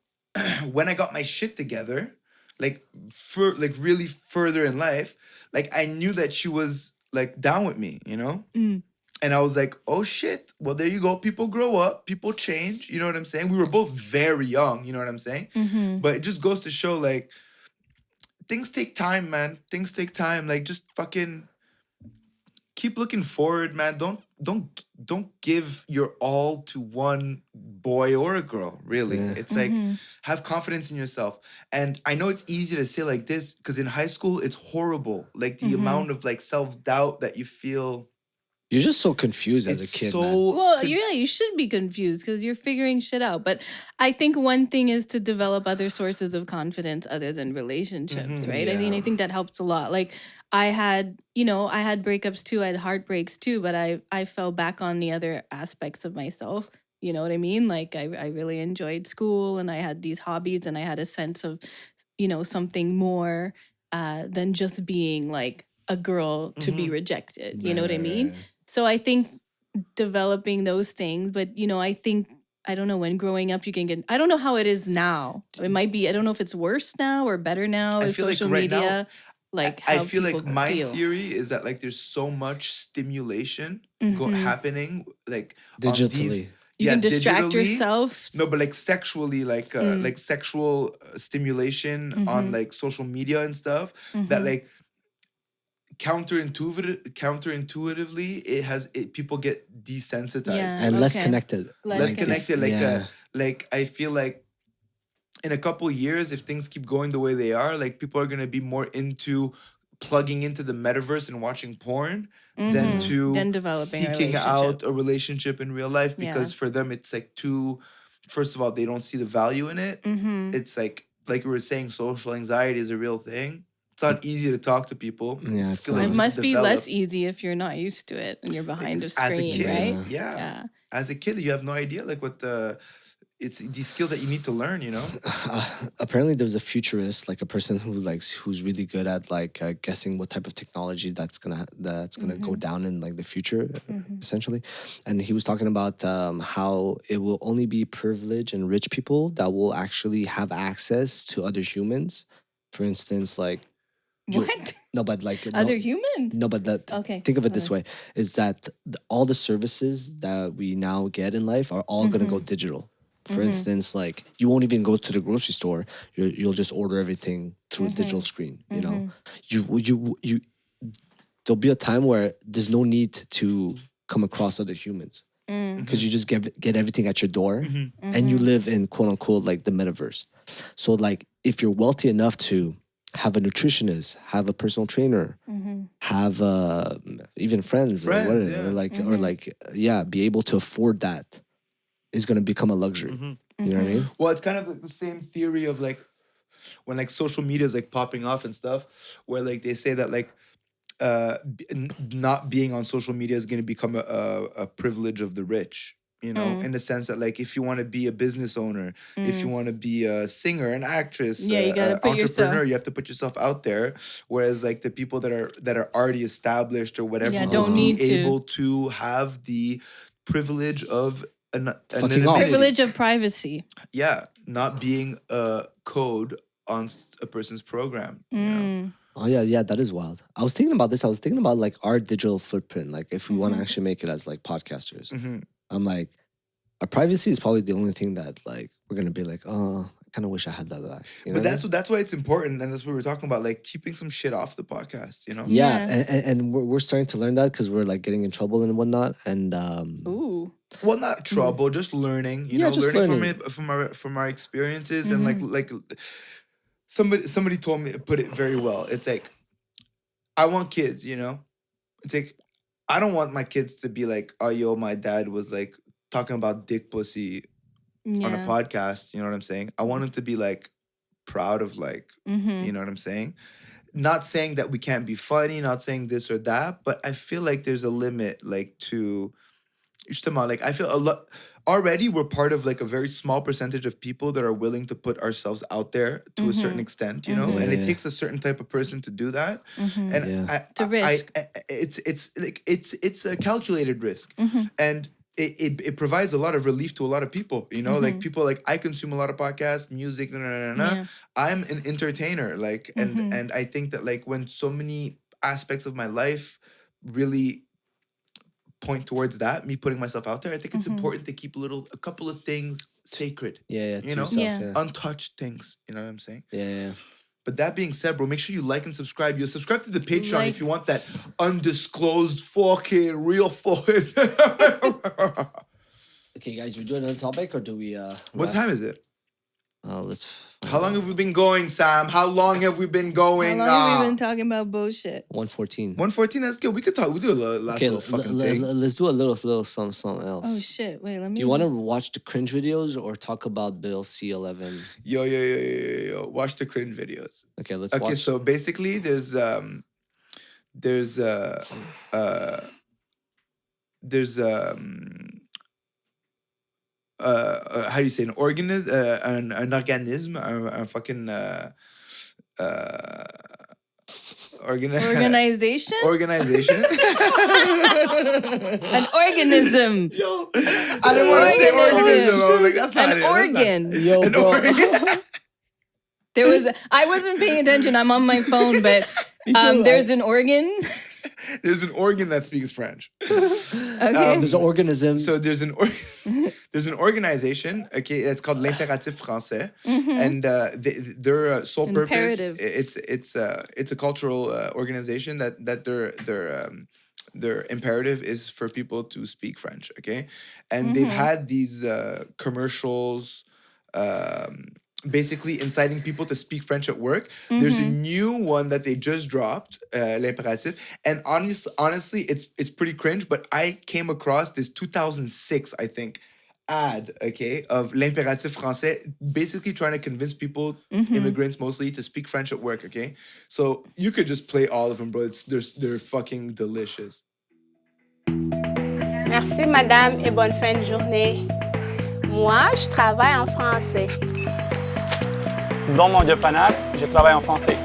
when I got my shit together, like really further in life, like I knew that she was like down with me, And I was like, oh shit, well, there you go. People grow up, people change. You know what I'm saying? We were both very young, you know what I'm saying? But it just goes to show, like, things take time, man. Things take time. Like, just fucking keep looking forward, man. Don't don't give your all to one boy or a girl, really. It's like, have confidence in yourself. And I know it's easy to say like this because in high school it's horrible, like the amount of like self-doubt that you feel. You're just so confused as a It's kid, so man. Well, you should be confused because you're figuring shit out. But I think one thing is to develop other sources of confidence other than relationships, right? I think that helps a lot. Like I had breakups too, I had heartbreaks too, but I fell back on the other aspects of myself. You know what I mean? Like I really enjoyed school and I had these hobbies and I had a sense of, something more than just being like a girl to be rejected. You know what I mean? So I think developing those things, but I don't know, when growing up you can get, I don't know how it is now. It might be, I don't know if it's worse now or better now I with feel like social right now, media. Like I how feel like people my feel. theory is that like there's so much stimulation happening like on these, Digitally. You can distract digitally. yourself. No, but like sexually, like sexual stimulation on like social media and stuff that like counterintuitively people get desensitized Yeah. And less Okay. connected. less Like, connected yeah. like I feel like in a couple years if things keep going the way they are, like people are going to be more into plugging into the metaverse and watching porn than to Than developing a seeking relationship. out a relationship in real life, because for them it's like too, first of all, they don't see the value in it. It's like we were saying, social anxiety is a real thing. It's not easy to talk to people. Yeah, It's a it's skill not. that It you need must to be develop. less easy if you're not used to it and you're behind a As a screen, kid, right? yeah. As a kid, you have no idea like what it's these skills that you need to learn, Apparently there was a futurist, like a person who's really good at like guessing what type of technology that's gonna go down in like the future, essentially. And he was talking about how it will only be privileged and rich people that will actually have access to other humans. For instance, like What? no, but like Other humans? no, but that Okay, think of it this way: is that all the services that we now get in life are all gonna go digital. For instance, like you won't even go to the grocery store. You'll just order everything through a digital screen. You know, you there'll be a time where there's no need to come across other humans because you just get everything at your door, and you live in quote unquote like the metaverse. So like if you're wealthy enough to have a nutritionist, have a personal trainer, have even friends or whatever, be able to afford that, is going to become a luxury. You know what I mean? Well, it's kind of like the same theory of like when like social media is like popping off and stuff, where like they say that like not being on social media is going to become a privilege of the rich. In the sense that like if you want to be a business owner, if you want to be a singer, an actress, you gotta put entrepreneur, yourself. you have to put yourself out there. Whereas like the people that are already established or whatever don't will need be to. able to have the privilege of Fucking off. Privilege of privacy. Yeah, not being a code on a person's program. Oh yeah, that is wild. I was thinking about this. I was thinking about like our digital footprint. Like if we want to actually make it as like podcasters, I'm like, our privacy is probably the only thing that like we're gonna be like, oh, I kind of wish I had that back. You know But what I mean? that's why it's important, and that's what we're talking about, like keeping some shit off the podcast. Yeah, and we're starting to learn that because we're like getting in trouble and whatnot. And Ooh. Well, not trouble, just learning. just learning from our experiences, and like somebody told me, put it very well. It's like, I want kids. It's like I don't want my kids to be like, oh yo, my dad was like talking about dick pussy on a podcast. You know what I'm saying? I want them to be like proud of like, you know what I'm saying? Not saying that we can't be funny, not saying this or that, but I feel like there's a limit like to. Like I feel a lot already we're part of like a very small percentage of people that are willing to put ourselves out there to a certain extent, and it takes a certain type of person to do that. And It's a risk. it's a calculated risk, and it provides a lot of relief to a lot of people. Like people like, I consume a lot of podcasts, music. I'm an entertainer, like, and I think that like when so many aspects of my life really point towards that, me putting myself out there, I think it's important to keep a couple of things sacred. to yourself, Yeah. untouched things. You know what I'm saying? Yeah. But that being said, bro, make sure you like and subscribe. You'll subscribe to the Patreon Like- if you want that undisclosed fucking real fucking. Okay, guys, we do another topic or do we? What time is it? Let's. How long have we been going, Sam? How long have we been going? How long have we been talking about bullshit? 1:14. 1:14. That's good. We could talk. We do a last Okay, little fucking thing. let's do a little something else. Oh shit! Wait, let me. Do you want to watch the cringe videos or talk about Bill C11? Yo. Watch the cringe videos. Okay, let's Okay, watch. so basically, there's how do you say an organism, an organism, a fucking Organization? organization. An organism. I didn't want to say organism. Organism. I was like, that's not An it. That's not- organ. Yo, An bro. organ. I wasn't paying attention. I'm on my phone, but there's an organ. There's an organ that speaks French. Okay. There's an organism. So there's an organization. Okay, it's called l'Impératif Français, and their sole purpose. Imperative. It's a cultural organization that their imperative is for people to speak French. Okay, and they've had these commercials. Basically inciting people to speak French at work. There's a new one that they just dropped, l'Impératif, and honestly, it's pretty cringe. But I came across this 2006, I think, ad, okay, of l'Impératif Français, basically trying to convince people, immigrants mostly, to speak French at work. Okay, so you could just play all of them, bro. They're fucking delicious. Merci, madame, et bonne fin de journée. Moi, je travaille en français. Dans mon dépannage, je travaille en français.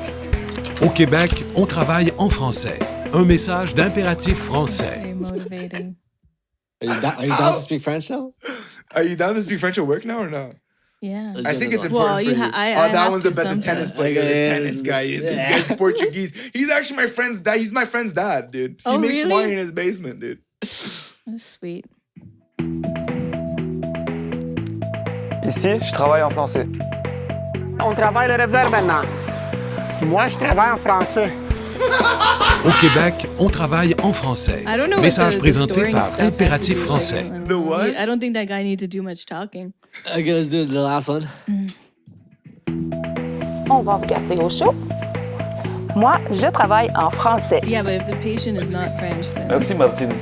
Au Québec, on travaille en français. Un message d'impératif français. Very motivating. Are you down to speak French now? Are you down to speak French at work now or no? Yeah. I think it's important Well, for you you. I that have one's the to best sometimes. tennis player. The tennis guy. This guy's Portuguese. He's actually my friend's dad. He's my friend's dad, dude. He Oh, makes really? wine in his basement, dude. That's sweet. Ici, je travaille en français. On travaille le reverb maintenant. Moi, je travaille en français. Au Québec, on travaille en français. I don't know Message what the présenté storing par stuff has to Impératif do with, français. I don't The know. what? I don't think that guy needs to do much talking. Okay, let's do the last one. On va regarder au show. Moi, je travaille en français. Yeah, but if the patient is not French, then Merci Martine.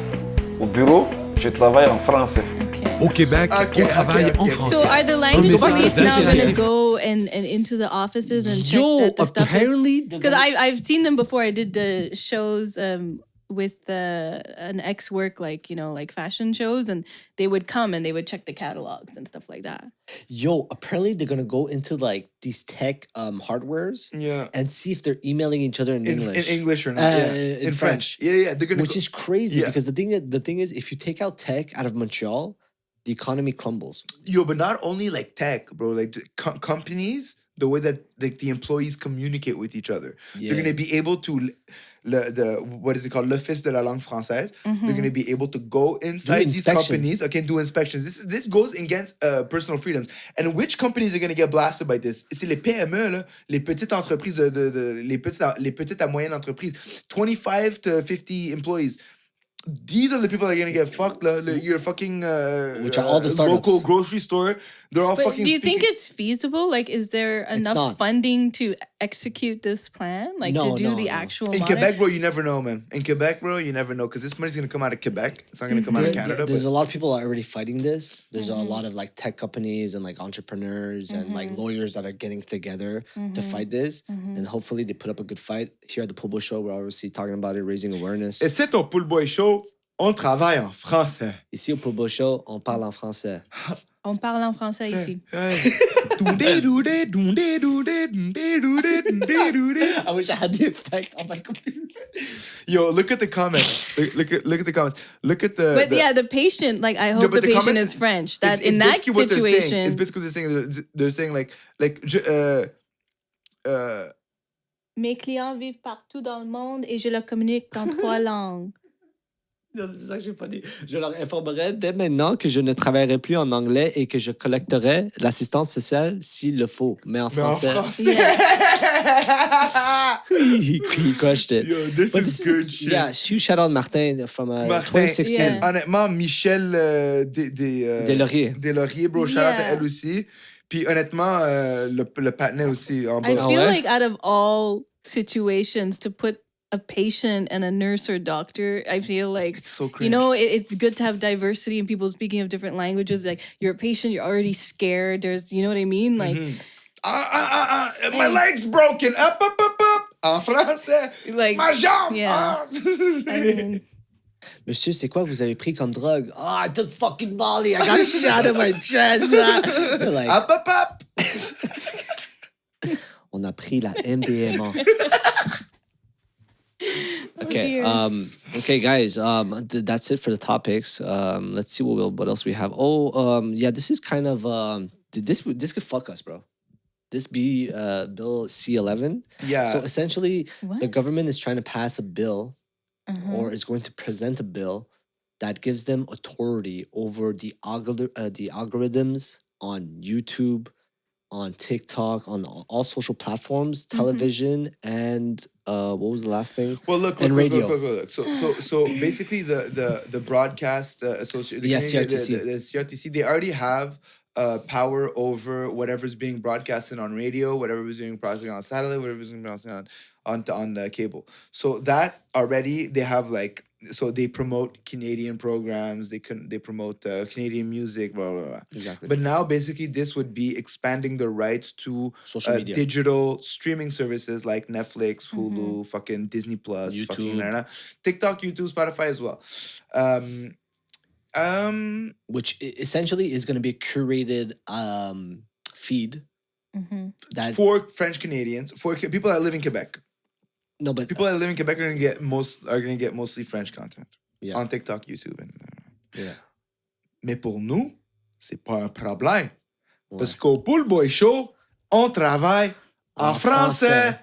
Au bureau, je travaille en français. okay. Au Québec, Ok, on travaille ok, en ok. français. So are the Un language message police now going to d'impératif. go and into the offices and check Yo, that the stuff is... apparently, Because I've seen them before. I did the shows with an ex-work, like, like fashion shows, and they would come and they would check the catalogs and stuff like that. apparently they're gonna go into like these tech hardwares Yeah. and see if they're emailing each other in In English. English or not? In in French. French. Yeah. They're gonna. Which is crazy Yeah. because the thing is, if you take out tech out of Montreal, the economy crumbles. But not only like tech, bro. Like the companies, the way that like the employees communicate with each other, Yeah. they're gonna be able to. What is it called? L'Office de la langue française. They're gonna be able to go inside these inspections. companies. Okay, do inspections. This goes against personal freedoms. And which companies are gonna get blasted by this? C'est les PME, là, les petites entreprises les petites à moyennes entreprises, 25 to 50 employees. These are the people that are gonna get fucked. Your fucking Which are all the startups. local grocery store. They're all But fucking. do you think speaking- it's feasible? Like, is there enough not. funding to execute this plan? Like, No, to do no, the no. actual in monitor? Quebec, bro? You never know, man. In Quebec, bro, you never know because this money's gonna come out of Quebec. It's not gonna come out of Canada. There's But a lot of people are already fighting this. There's a lot of like tech companies and like entrepreneurs and like lawyers that are getting together to fight this. And hopefully they put up a good fight. Here at the Pulbo Show, we're obviously talking about it, raising awareness. Et c'est ton Pool Boy Show. On travaille en français. Ici au Pulbo Show, on parle en français. On parle en français ici. I wish I had the effect on my computer. Yo, look at the comments. Look at the comments. Look at the. But yeah, the patient, like, I hope but the the patient comments- is French. That it's in that basically what they're saying. situation, It's basically what they're saying like mes clients vivent partout dans le monde et je leur communique dans 3 langues. Non, c'est actually funny. Je leur informerai dès maintenant que je ne travaillerai plus en anglais et que je collecterai l'assistance sociale s'il le faut. Mais en Mais en français. français. he crushed it. Yo, this But is good shit. Yeah, huge shout out Martin from Martin, 2016. Yeah. honnêtement, Michel Deslauriers. Deslauriers, bro, shout out Yeah. à elle aussi. Puis honnêtement, le patinet aussi en I bas. feel ouais? like out of all situations to put a patient and a nurse or doctor, I feel like It's so cringe. you know it's good to have diversity and people speaking of different languages. Like you're a patient, you're already scared. There's, you know what I mean? Like, My leg's broken. Up. En français. like Ma jambe. yeah. I mean, Monsieur, c'est quoi que vous avez pris comme drogue? Oh, I took fucking Molly. I got shot in my chest. They're like, Up. on a pris la MDMA. Okay, dear. okay, guys. That's it for the topics. Let's see what else we have. Yeah, this is kind of this could fuck us, bro. This be Bill C-11. Yeah. So essentially, What? the government is trying to pass a bill, Uh-huh. or is going to present a bill that gives them authority over the algorithms on YouTube, on TikTok, on all social platforms, television, and what was the last thing? Well, look, And radio. Look. So basically, the broadcast association, Yeah, CRTC. the CRTC, they already have power over whatever's being broadcasted on radio, whatever's being broadcasted on satellite, whatever's being broadcasted on cable. So that already they have like. So they promote Canadian programs. They promote Canadian music, blah blah blah. Exactly. But now, basically, this would be expanding the rights to Social media. digital streaming services like Netflix, Hulu, fucking Disney Plus, YouTube. fucking TikTok, YouTube, Spotify as well. Which essentially is going to be a curated feed that For French Canadians, for people that live in Quebec, no, but people that live in Quebec are gonna get mostly French content Yeah. on TikTok, YouTube, and. yeah. Mais pour nous, c'est pas un problème. Ouais. Parce qu'au Pool Boy Show, on travaille en français.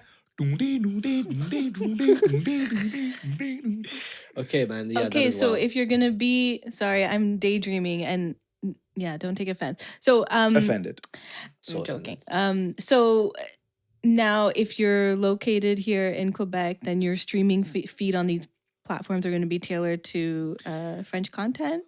Okay, man. Yeah. okay, that is so wild. if you're gonna be sorry, I'm daydreaming and yeah, don't take offense. So Offended. So I'm joking. So now if you're located here in Quebec, then your streaming feed on these platforms are going to be tailored to French content.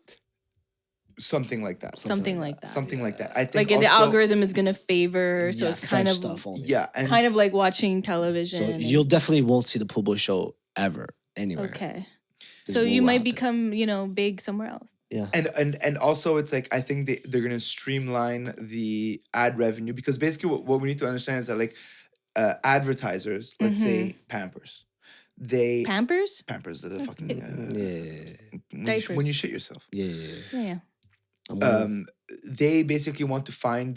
Something like that. Something like that. Something like that. I think Like the also, algorithm is going to favor, so yeah, it's kind French of stuff only. Yeah, and kind of like watching television. So and- you'll definitely won't see the Pool Boy Show ever anywhere. okay. It So will you might happen. become, big somewhere else. Yeah. and also it's like I think they're gonna streamline the ad revenue because basically what we need to understand is that like advertisers, let's say Pampers, they Pampers? Pampers the fucking Yeah. Diapers. when you shit yourself. Yeah. Yeah. I'm with They basically want to find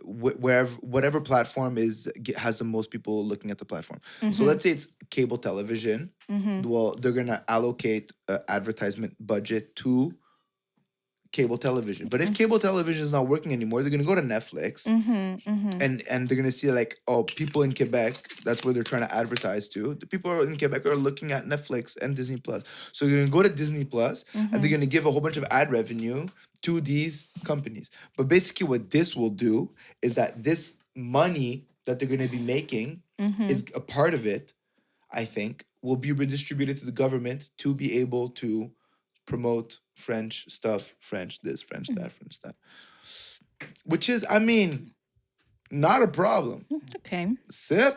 whatever platform has the most people looking at the platform. So let's say it's cable television. Well, they're gonna allocate advertisement budget to cable television. But if cable television is not working anymore, they're gonna go to Netflix and they're gonna see like, oh, people in Quebec, that's where they're trying to advertise to. The people in Quebec are looking at Netflix and Disney Plus. So you're gonna go to Disney Plus and they're gonna give a whole bunch of ad revenue to these companies. But basically what this will do is that this money that they're gonna be making is a part of it, I think, will be redistributed to the government to be able to promote French stuff, French this, French that, French that. Which is, I mean, not a problem. Okay. C'est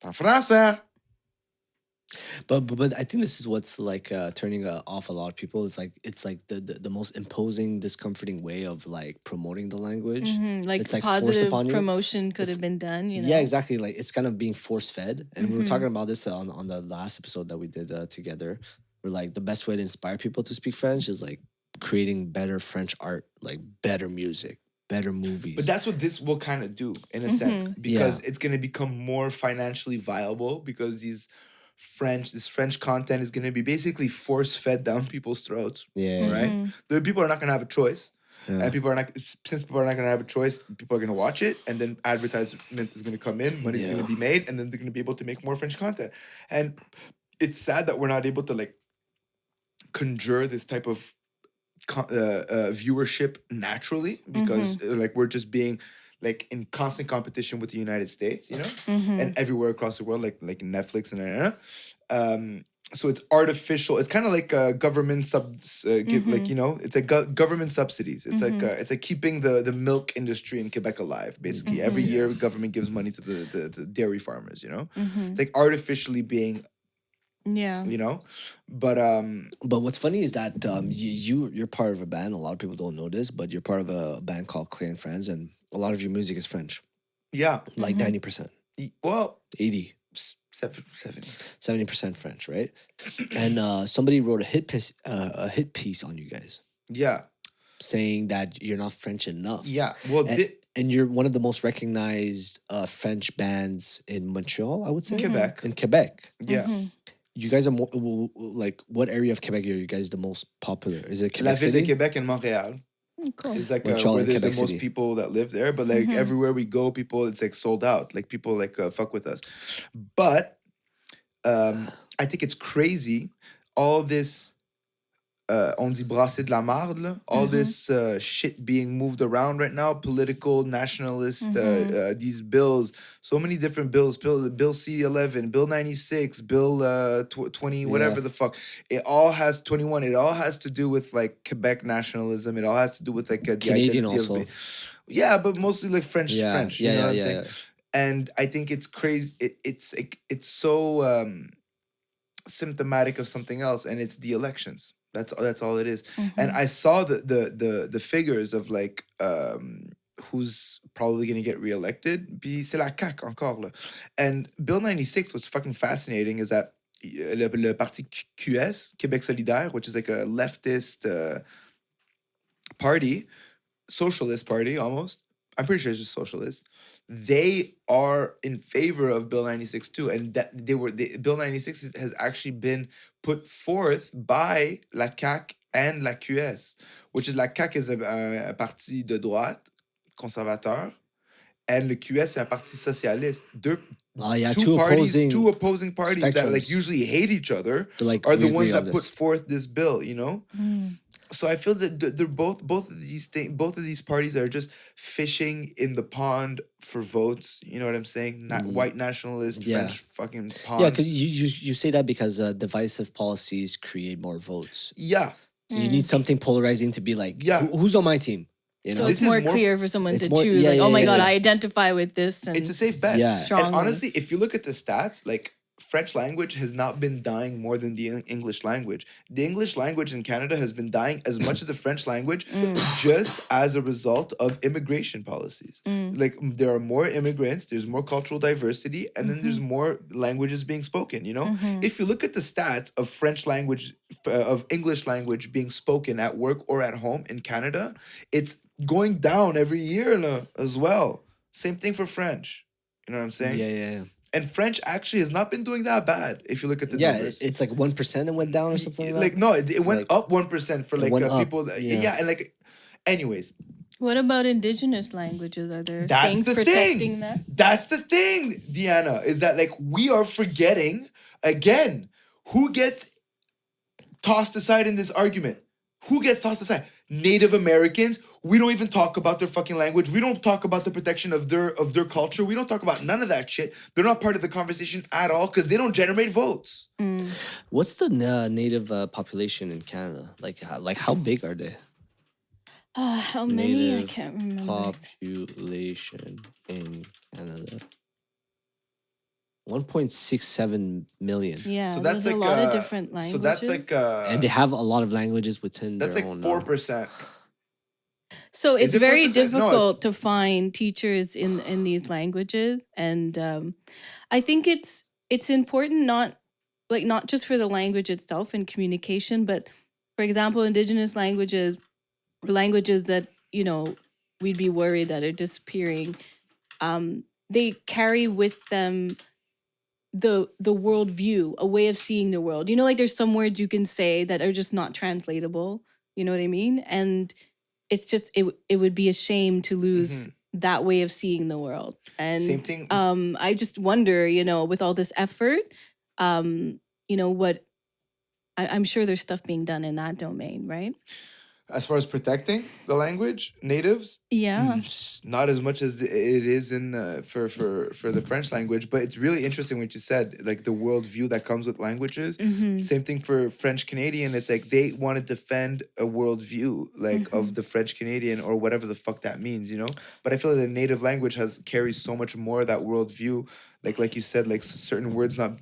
en français. But I think this is what's like turning off a lot of people. It's like the most imposing, discomforting way of like promoting the language. Like It's like forced positive upon you. promotion could have been done, Yeah, exactly. Like it's kind of being force fed, and we were talking about this on the last episode that we did together. We're like the best way to inspire people to speak French is like creating better French art, like better music, better movies. But that's what this will kind of do in a sense because it's going to become more financially viable because this French content is going to be basically force fed down people's throats. Yeah. Right? The people are not going to have a choice. Yeah. And since people are not going to have a choice, people are going to watch it, and then advertisement is going to come in, money's going to be made, and then they're going to be able to make more French content. And it's sad that we're not able to like conjure this type of viewership naturally because like we're just being like in constant competition with the United States, you know, and everywhere across the world, like Netflix and so it's artificial. It's kind of like government like, you know, it's like government subsidies. It's like keeping the milk industry in Quebec alive. Basically, every year government gives money to the dairy farmers. You know, it's like artificially being, you know, but what's funny is that you're part of a band. A lot of people don't know this, but you're part of a band called Clay and Friends, and a lot of your music is French. Yeah, like 90%. Well, 80. 70% French, right? And somebody wrote a hit piece on you guys. Yeah, saying that you're not French enough. Yeah, well, and you're one of the most recognized French bands in Montreal, I would say. Quebec. In Quebec. Yeah. You guys are more, like, what area of Quebec are you guys the most popular? Is it Quebec La Ville City? de Québec and Montréal. Cool. It's like Montreal where and there's Quebec the most City. people that live there, but like everywhere we go, people, it's like sold out. Like people like fuck with us. But I think it's crazy. All this, on dit brasser de la marde, là. All this shit being moved around right now, political, nationalist, these bills, so many different bills, Bill C-11, Bill 96, Bill 20, whatever the fuck. It all has 21. It all has to do with like Quebec nationalism. It all has to do with like the Canadian identity also. Yeah, but mostly like French. You know what I'm saying? Yeah. And I think it's crazy. It's so symptomatic of something else, and it's the elections. That's all it is. And I saw the figures of like who's probably gonna get reelected. Puis c'est la CAQ encore là. And Bill 96, what's fucking fascinating is that le parti QS, Québec Solidaire, which is like a leftist party, socialist party almost. I'm pretty sure it's just socialist. They are in favor of Bill 96 too, and that Bill 96 has actually been put forth by la CAQ and la QS, which is la CAQ is a parti de droite conservateur, and le QS est un parti socialiste. Two opposing parties spectrums that like usually hate each other like, are the ones that put forth this bill, you know. So I feel that they're both of these parties are just fishing in the pond for votes. You know what I'm saying? Not white nationalist French fucking pond. Yeah, because you say that because divisive policies create more votes. Yeah. So you need something polarizing to be like, who's on my team? You know, so it's more clear for someone to choose. Like, oh my god, I identify with this. And it's a safe bet. Yeah. And honestly, if you look at the stats, like French language has not been dying more than the English language. The English language in Canada has been dying as much as the French language just as a result of immigration policies. Like there are more immigrants, there's more cultural diversity, and then there's more languages being spoken, you know? If you look at the stats of French language, of English language being spoken at work or at home in Canada, it's going down every year as well. Same thing for French. You know what I'm saying? Yeah. And French actually has not been doing that bad if you look at the numbers. It's like 1% it went down or something like that. Like no, it went up 1% for like people. And like, anyways. What about indigenous languages? Are there things protecting that? That's the thing, Diana, is that like we are forgetting again who gets tossed aside in this argument. Who gets tossed aside? Native Americans. We don't even talk about their fucking language. We don't talk about the protection of their culture. We don't talk about none of that shit. They're not part of the conversation at all because they don't generate votes. What's the native population in Canada? Like how big are they? How many? Native I can't remember. Population in Canada. 1.67 million. Yeah, so that's there's like a lot of different languages. So that's like and they have a lot of languages within that's their like own 4%. So it's very 4%? difficult to find teachers in these languages, and I think it's important not just for the language itself and communication, but for example, indigenous languages, languages that we'd be worried that are disappearing. They carry with them the worldview, a way of seeing the world. Like there's some words you can say that are just not translatable. You know what I mean? And it's just it would be a shame to lose that way of seeing the world. And same thing. I just wonder, with all this effort, what I'm sure there's stuff being done in that domain, right? As far as protecting the language, natives, Yeah. not as much as it is in for the French language. But it's really interesting what you said, like the worldview that comes with languages. Same thing for French Canadian. It's like they want to defend a worldview like of the French Canadian or whatever the fuck that means, you know. But I feel like the native language carries so much more of that worldview. Like you said, like certain words not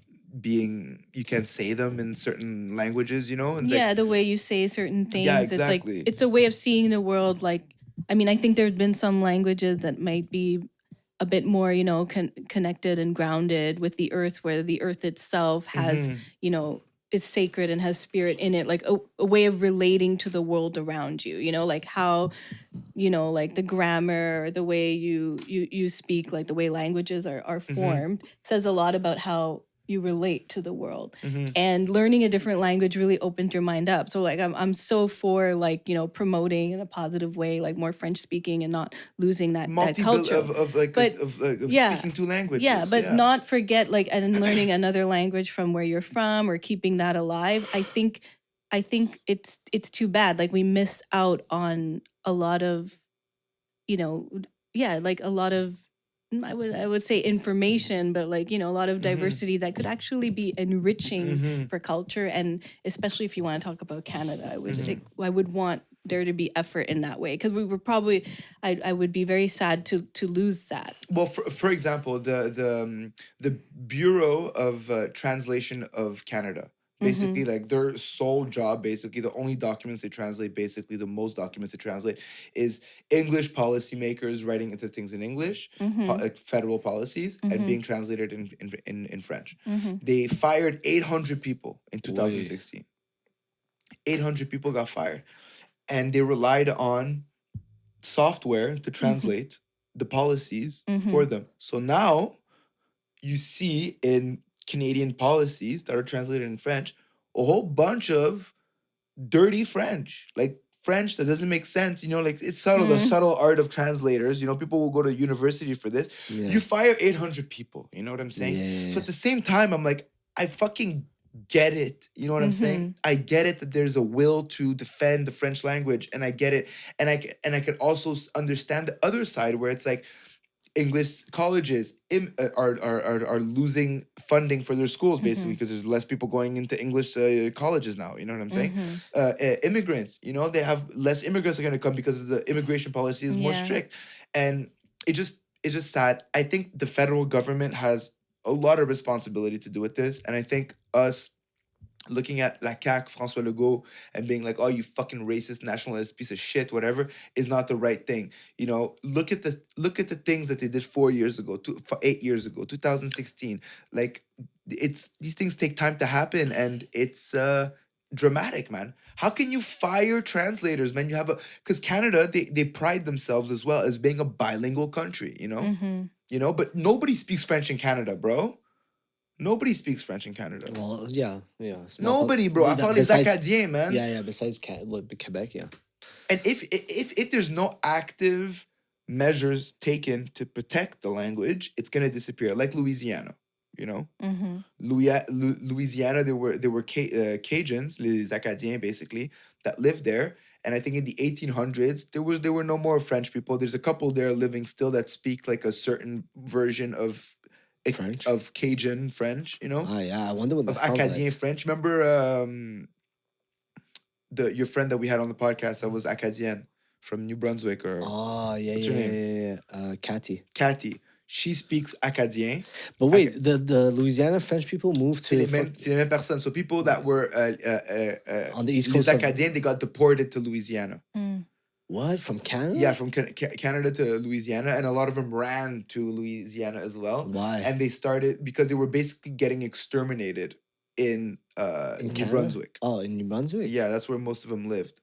being, you can't say them in certain languages, you know. And Yeah, the way you say certain things. Yeah, It's like exactly. it's a way of seeing the world. Like, I mean, I think there's been some languages that might be a bit more, you know, connected and grounded with the earth, where the earth itself has, you know, is sacred and has spirit in it, like a way of relating to the world around you, you know, like how, you know, like the grammar, the way you speak, like the way languages are formed, says a lot about how you relate to the world. And learning a different language really opens your mind up. So like I'm so for, like, you know, promoting in a positive way, like more French speaking and not losing that culture of speaking two languages. Yeah, but not forget, like, and learning another language from where you're from, or keeping that alive. I think it's too bad. Like, we miss out on a lot of, you know, like a lot of, I would say information, but like, you know, a lot of diversity that could actually be enriching for culture. And especially if you want to talk about Canada, I would want there to be effort in that way, because we were probably, I would be very sad to lose that. Well, for example, the Bureau of Translation of Canada, basically, like their sole job, basically the only documents they translate, basically the most documents they translate, is English policymakers writing into things in English, like federal policies, and being translated in French. They fired 800 people in 2016. 800 people got fired, and they relied on software to translate the policies for them. So now you see in Canadian policies that are translated in French a whole bunch of dirty French, like French that doesn't make sense, you know, like it's subtle, the subtle art of translators, you know, people will go to university for this. You fire 800 people, you know what I'm saying? So at the same time, I'm like, I fucking get it, you know what I'm saying? I get it that there's a will to defend the French language, and I get it, and I can also understand the other side where it's like English colleges are losing funding for their schools, basically, because there's less people going into English colleges now, you know what I'm saying? Immigrants, you know, they have less immigrants are going to come because the immigration policy is more strict, and it's just sad. I think the federal government has a lot of responsibility to do with this, and I think us looking at La CAQ, François Legault, and being like, oh, you fucking racist, nationalist piece of shit, whatever, is not the right thing. You know, look at the things that they did 8 years ago, 2016. Like, these things take time to happen, and it's dramatic, man. How can you fire translators, man? Because Canada, they pride themselves as well as being a bilingual country, you know? You know, but nobody speaks French in Canada, bro. Nobody speaks French in Canada. Well, yeah. Nobody, bro. I call les Acadiens, man. Yeah. Besides Quebec, yeah. And if there's no active measures taken to protect the language, it's gonna disappear. Like Louisiana, you know. Louisiana, there were Cajuns, les Acadiens, basically, that lived there. And I think in the 1800s, there were no more French people. There's a couple there living still that speak like a certain version of French? Of Cajun French, you know? Yeah, I wonder what that of sounds Acadien like. French. Remember your friend that we had on the podcast that was Acadienne from New Brunswick, or what's her name? Cathy. She speaks Acadien. But wait, the Louisiana French people moved to... C'est les mêmes personnes. So people that were on the East Coast. Les Acadiens, they got deported to Louisiana. What? From Canada? Yeah, from Canada to Louisiana. And a lot of them ran to Louisiana as well. Why? And they started because they were basically getting exterminated in New Brunswick. Oh, in New Brunswick? Yeah, that's where most of them lived.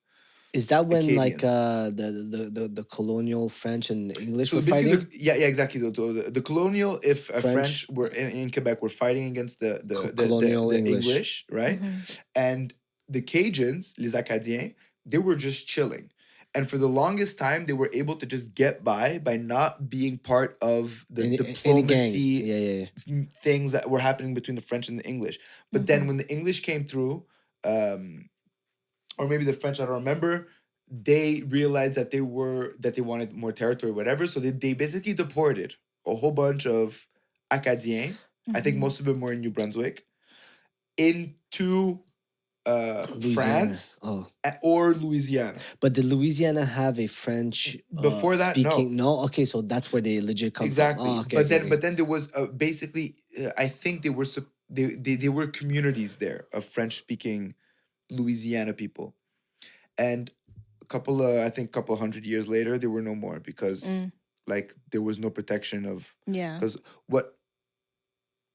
Is that when Acadians. the colonial French and English So were fighting? yeah, exactly. The colonial, if French were in Quebec, were fighting against the colonial English, right? And the Cajuns, les Acadiens, they were just chilling. And for the longest time, they were able to just get by not being part of the diplomacy things that were happening between the French and the English. But then when the English came through, or maybe the French, I don't remember. They realized that they wanted more territory, whatever. So they basically deported a whole bunch of Acadiens. I think most of them were in New Brunswick, into Louisiana. France Oh, or Louisiana. but did Louisiana have a French Before that, no. speaking? No. Okay, so that's where they legit come Exactly. from. Oh, okay, but okay. then there was basically I think they were communities there of French speaking Louisiana people, and I think a couple hundred years later there were no more because like there was no protection of because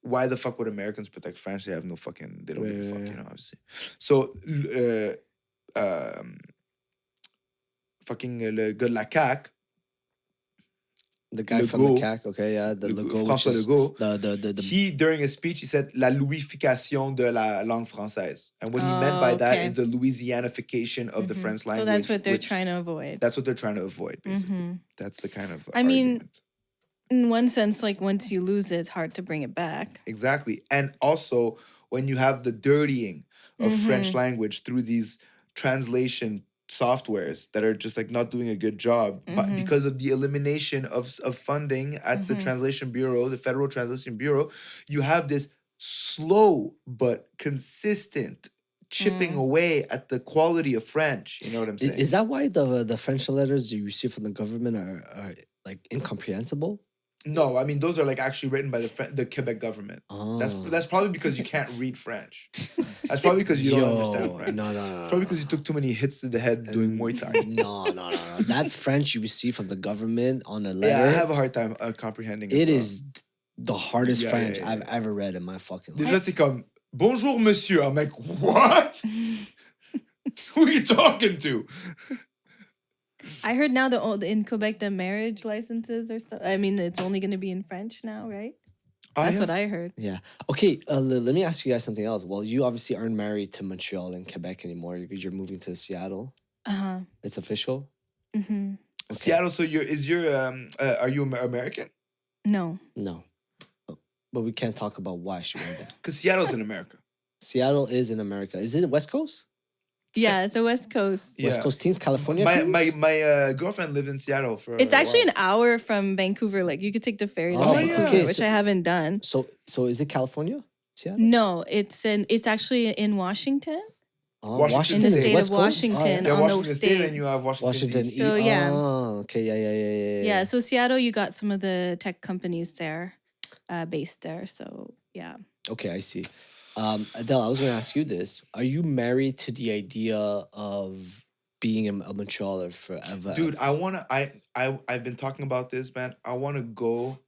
why the fuck would Americans protect French? They have no fucking, they don't give a fuck, you know, obviously. So fucking le gars de la CAQ, The guy from the CAC, okay, yeah, the Legault, François Legault, the he, during his speech, he said la louisification de la langue française. And what he meant by that is the Louisianification of the French language. So that's what they're trying to avoid. That's what they're trying to avoid, basically. That's the kind of I mean, argument. in one sense, like once you lose it, it's hard to bring it back. Exactly. And also, when you have the dirtying of French language through these translation softwares that are just like not doing a good job, but because of the elimination of funding at the Translation Bureau, the Federal Translation Bureau, you have this slow but consistent chipping away at the quality of French. You know what I'm saying? Is that why the French letters you receive from the government are like incomprehensible? No, I mean those are like actually written by the Quebec government. Oh. That's probably because you can't read French. That's probably because you don't understand French. No. Probably because you took too many hits to the head doing Muay Thai. No. That French you receive from the government on a letter. Yeah, I have a hard time comprehending it. It is the hardest French yeah. I've ever read in my fucking life. Déjà, c'est comme bonjour monsieur. I'm like, what? Who are you talking to? I heard now in Quebec the marriage licenses or stuff. I mean, it's only going to be in French now, right? That's what I heard. Yeah. Okay. Let me ask you guys something else. Well, you obviously aren't married to Montreal and Quebec anymore because you're moving to Seattle. It's official. Mm-hmm. Okay. Seattle. So are you American? No. But we can't talk about why she went there. Because Seattle's in America. Seattle is in America. Is it West Coast? Yeah, it's the West Coast. Yeah. West Coast teens, California My teens? girlfriend lived in Seattle for. It's actually an hour from Vancouver. Like you could take the ferry to Vancouver, okay, which I haven't done. So is it California? Seattle? No, it's actually in Washington. Washington in the State. state West of Coast? Washington. Yeah, on Washington the State, state. and you have Washington. DC. So, yeah. Oh, okay. Yeah. Yeah, so Seattle, you got some of the tech companies there, based there. So yeah. Okay, I see. Adele, I was going to ask you this. Are you married to the idea of being a Montrealer forever? Dude, I've been talking about this, man. I want to go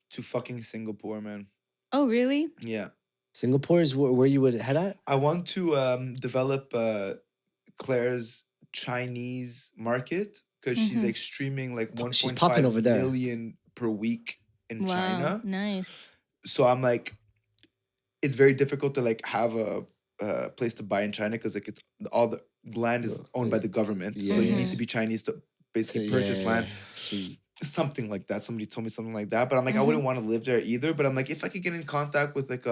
to fucking Singapore, man. Oh really? Yeah. Singapore is where you would head at? I want to develop Claire's Chinese market because she's like streaming like 1.5 million per week in China. Nice. So I'm like, it's very difficult to like have a place to buy in China because like it's all the land is owned by the government. Yeah. So you need to be Chinese to basically purchase land. So Something like that. Somebody told me something like that. But I'm like, I wouldn't want to live there either. But I'm like, if I could get in contact with like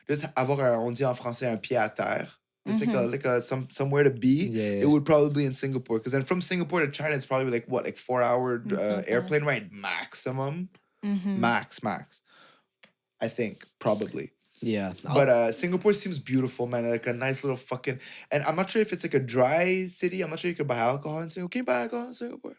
just avoir on dit en français un pied à terre. Just like somewhere to be. It would probably be in Singapore. Because then from Singapore to China, it's probably like what, like 4-hour airplane ride maximum. Max. I think probably. yeah. But Singapore seems beautiful, man. Like a nice little fucking. And I'm not sure if it's like a dry city. I'm not sure you can buy alcohol in Singapore. Can you buy alcohol in Singapore?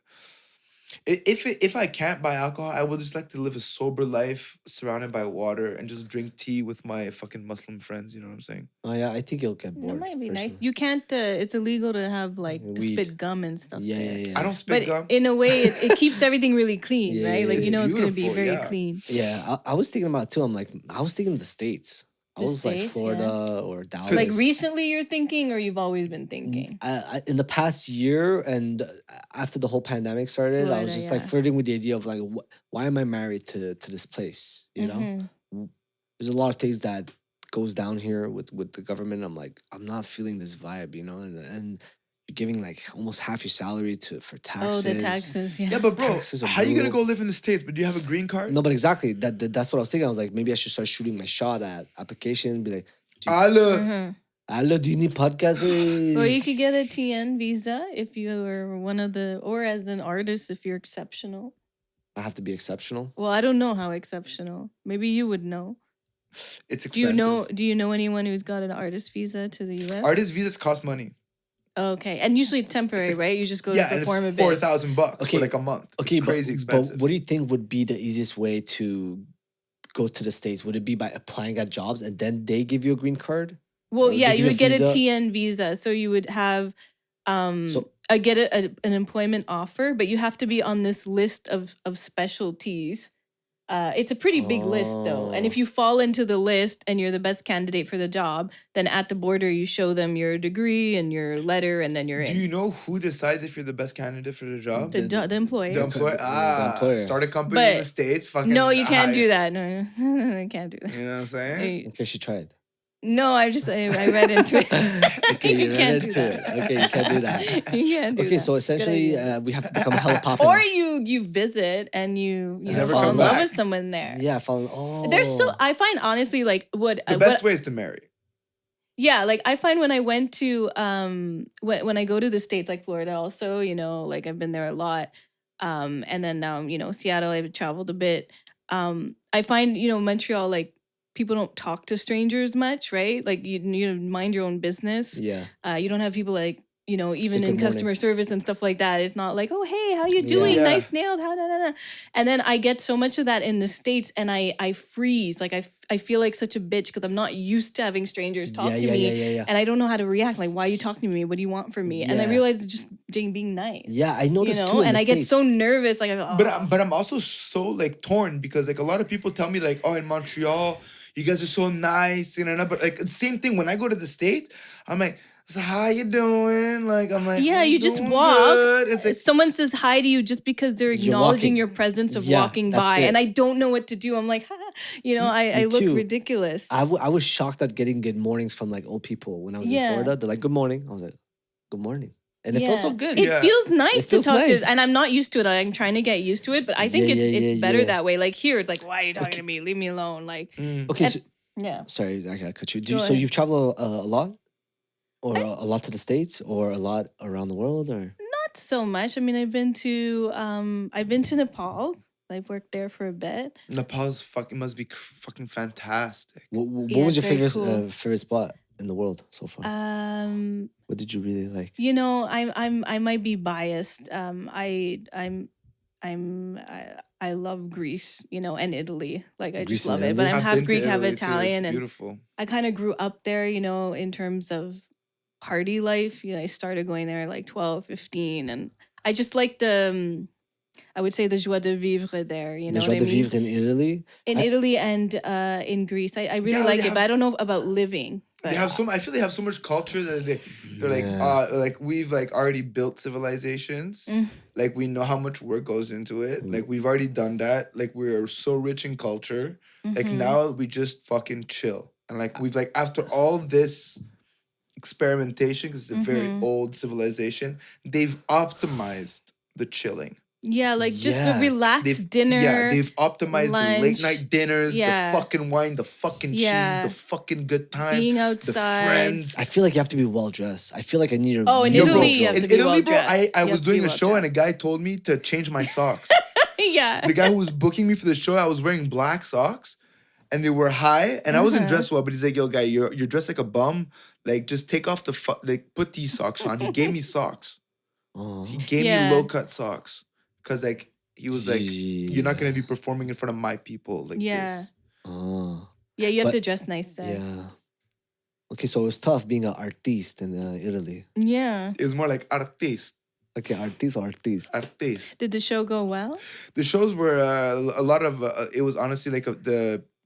If I can't buy alcohol, I would just like to live a sober life surrounded by water and just drink tea with my fucking Muslim friends. You know what I'm saying? Oh yeah, I think you'll get bored. That might be personally. nice. You can't. It's illegal to have like to Weed. spit gum and stuff. there. Yeah. I don't spit But gum. in a way, it keeps everything really clean, Yeah, right? yeah, Like it's you know, it's gonna be beautiful, very yeah. clean. Yeah, I was thinking about it too. I was thinking the States. I The was like States, Florida or Dallas. Like recently, you're thinking, or you've always been thinking? In the past year and after the whole pandemic started, I Florida, was just like yeah. flirting with the idea of like, why am I married to this place? You know, there's a lot of things that goes down here with the government. I'm like, I'm not feeling this vibe, you know, and you're giving like almost half your salary for taxes. Oh, the taxes, yeah. Yeah, but bro, Taxes are how you gonna brutal. go live in the States? But do you have a green card? No, but exactly that's what I was thinking. I was like, maybe I should start shooting my shot at application. Be like, Alle. Hello, do you need podcast? Or you could get a TN visa if you are one of the, or as an artist if you're exceptional. I have to be exceptional. Well, I don't know how exceptional. Maybe you would know. It's expensive. Do you know anyone who's got an artist visa to the US? Artist visas cost money. Okay. And usually it's temporary, right? You just go to Yeah, and perform a it's bit. $4,000 for like a month. Okay, it's crazy expensive. But what do you think would be the easiest way to go to the States? Would it be by applying at jobs and then they give you a green card? Well, Or yeah, they give you would get a visa? TN visa. So you would have an employment offer, but you have to be on this list of specialties. It's a pretty big list, though. And if you fall into the list and you're the best candidate for the job, then at the border, you show them your degree and your letter, and then you're in. Do you know who decides if you're the best candidate for the job? The employer. The employer. the employer. Start a company in the States. Fucking No, you can't hire- do that. No, I can't do that. You know what I'm saying? Okay, she tried. No, I read into it. Okay, you can't read do into that. it. Okay, you can't do that. You can't do Okay, that. so Good essentially, idea. we have to become hella popular. Or you visit and you never fall come in love back. with someone there. Yeah, follow. Oh, There's so I find honestly like what The best way is to marry. yeah, like I find when I went to when I go to the States, like Florida also, like I've been there a lot. And then now, Seattle, I've traveled a bit. I find, Montreal, like people don't talk to strangers much, right? Like you mind your own business. Yeah. You don't have people like, even Say in good customer morning. service and stuff like that. It's not like, oh, hey, how you doing? Yeah. Nice nails. How, da. And then I get so much of that in the States and I freeze. Like I feel like such a bitch because I'm not used to having strangers talk to me. Yeah. And I don't know how to react. Like, why are you talking to me? What do you want from me? And I Yeah. realize it's just being nice. Yeah, I noticed too. And in I the get States. so nervous. Like, I go, oh. But I'm also so like torn because like a lot of people tell me like, oh, in Montreal, you guys are so nice, but like the same thing when I go to the States, I'm like, so how you doing? Like I'm like, yeah, I'm you just doing walk. good. It's like Someone says hi to you just because they're You're acknowledging walking. your presence of Yeah, walking that's by, it. and I don't know what to do. I'm like, I look too. ridiculous. I was shocked at getting good mornings from like old people when I was in Yeah. Florida. They're like, "Good morning." I was like, "Good morning," and it felt so good. It Yeah. feels nice It feels to talk nice. to, and I'm not used to it. I'm trying to get used to it, but I think Yeah, it's better yeah. that way. Like here, it's like, why are you talking to me? Leave me alone. Like, Okay, and- so, yeah. sorry, I gotta cut you. Go So ahead. you've traveled a lot, or a lot to the States, or a lot around the world, or Not so much. I mean, I've been to Nepal. I've worked there for a bit. Nepal's must be fucking fantastic. what Yeah, was your it's very favorite cool. favorite spot in the world so far? Um, What did you really like? I might be biased. I love Greece, and Italy. Like I Greece just and love it. But Italy? I'm I've half been to Greek, half Italy, too. Italian, It's and beautiful. I kind of grew up there, in terms of party life. I started going there at like 12, 15, and I just like the I would say the joie de vivre there. You know The what joie I de mean? vivre in Italy. In Italy and in Greece, I really Yeah, like they it, but I don't know about living. They But have I feel they have so much culture that they're Yeah. like we've like already built civilizations. Like we know how much work goes into it. Like we've already done that. Like we're so rich in culture. Like now we just fucking chill. And like we've like after all this experimentation, because it's a very old civilization, they've optimized the chilling. yeah, like just Yeah. a relaxed dinner. Yeah, they've optimized the late lunch. night dinners, Yeah. the fucking wine, the fucking Yeah. cheese, the fucking good times, Being the outside. friends. I feel like you have to be well dressed. I feel like I need a Oh, in real Italy, wardrobe. you have In to be Italy, bro, well-dressed. I You was have to doing be a show and a well-dressed. guy told me to change my socks. yeah. The guy who was booking me for the show, I was wearing black socks and they were high and I wasn't dressed well, but he's like, yo, guy, you're dressed like a bum. Like, just take off put these socks on. He gave me socks. Oh. He gave Yeah. me low cut socks. Cause like, he was like, you're not Yeah. gonna be performing in front of my people like Yeah. this. Oh. Yeah, you have But- to dress nice there. Yeah. Okay, so it was tough being an artiste in Italy. Yeah. It was more like artiste. Okay, artiste or artiste. Artiste. Did the show go well? The shows were a lot of it was honestly like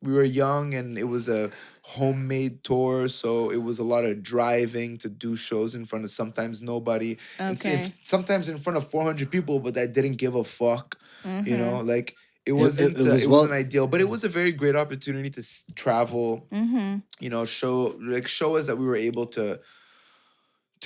we were young and it was a homemade tour, so it was a lot of driving to do shows in front of sometimes nobody and Okay. sometimes in front of 400 people, but that didn't give a fuck. You know, like it it wasn't was it well- wasn't ideal, but it was a very great opportunity to travel, you know, show us that we were able to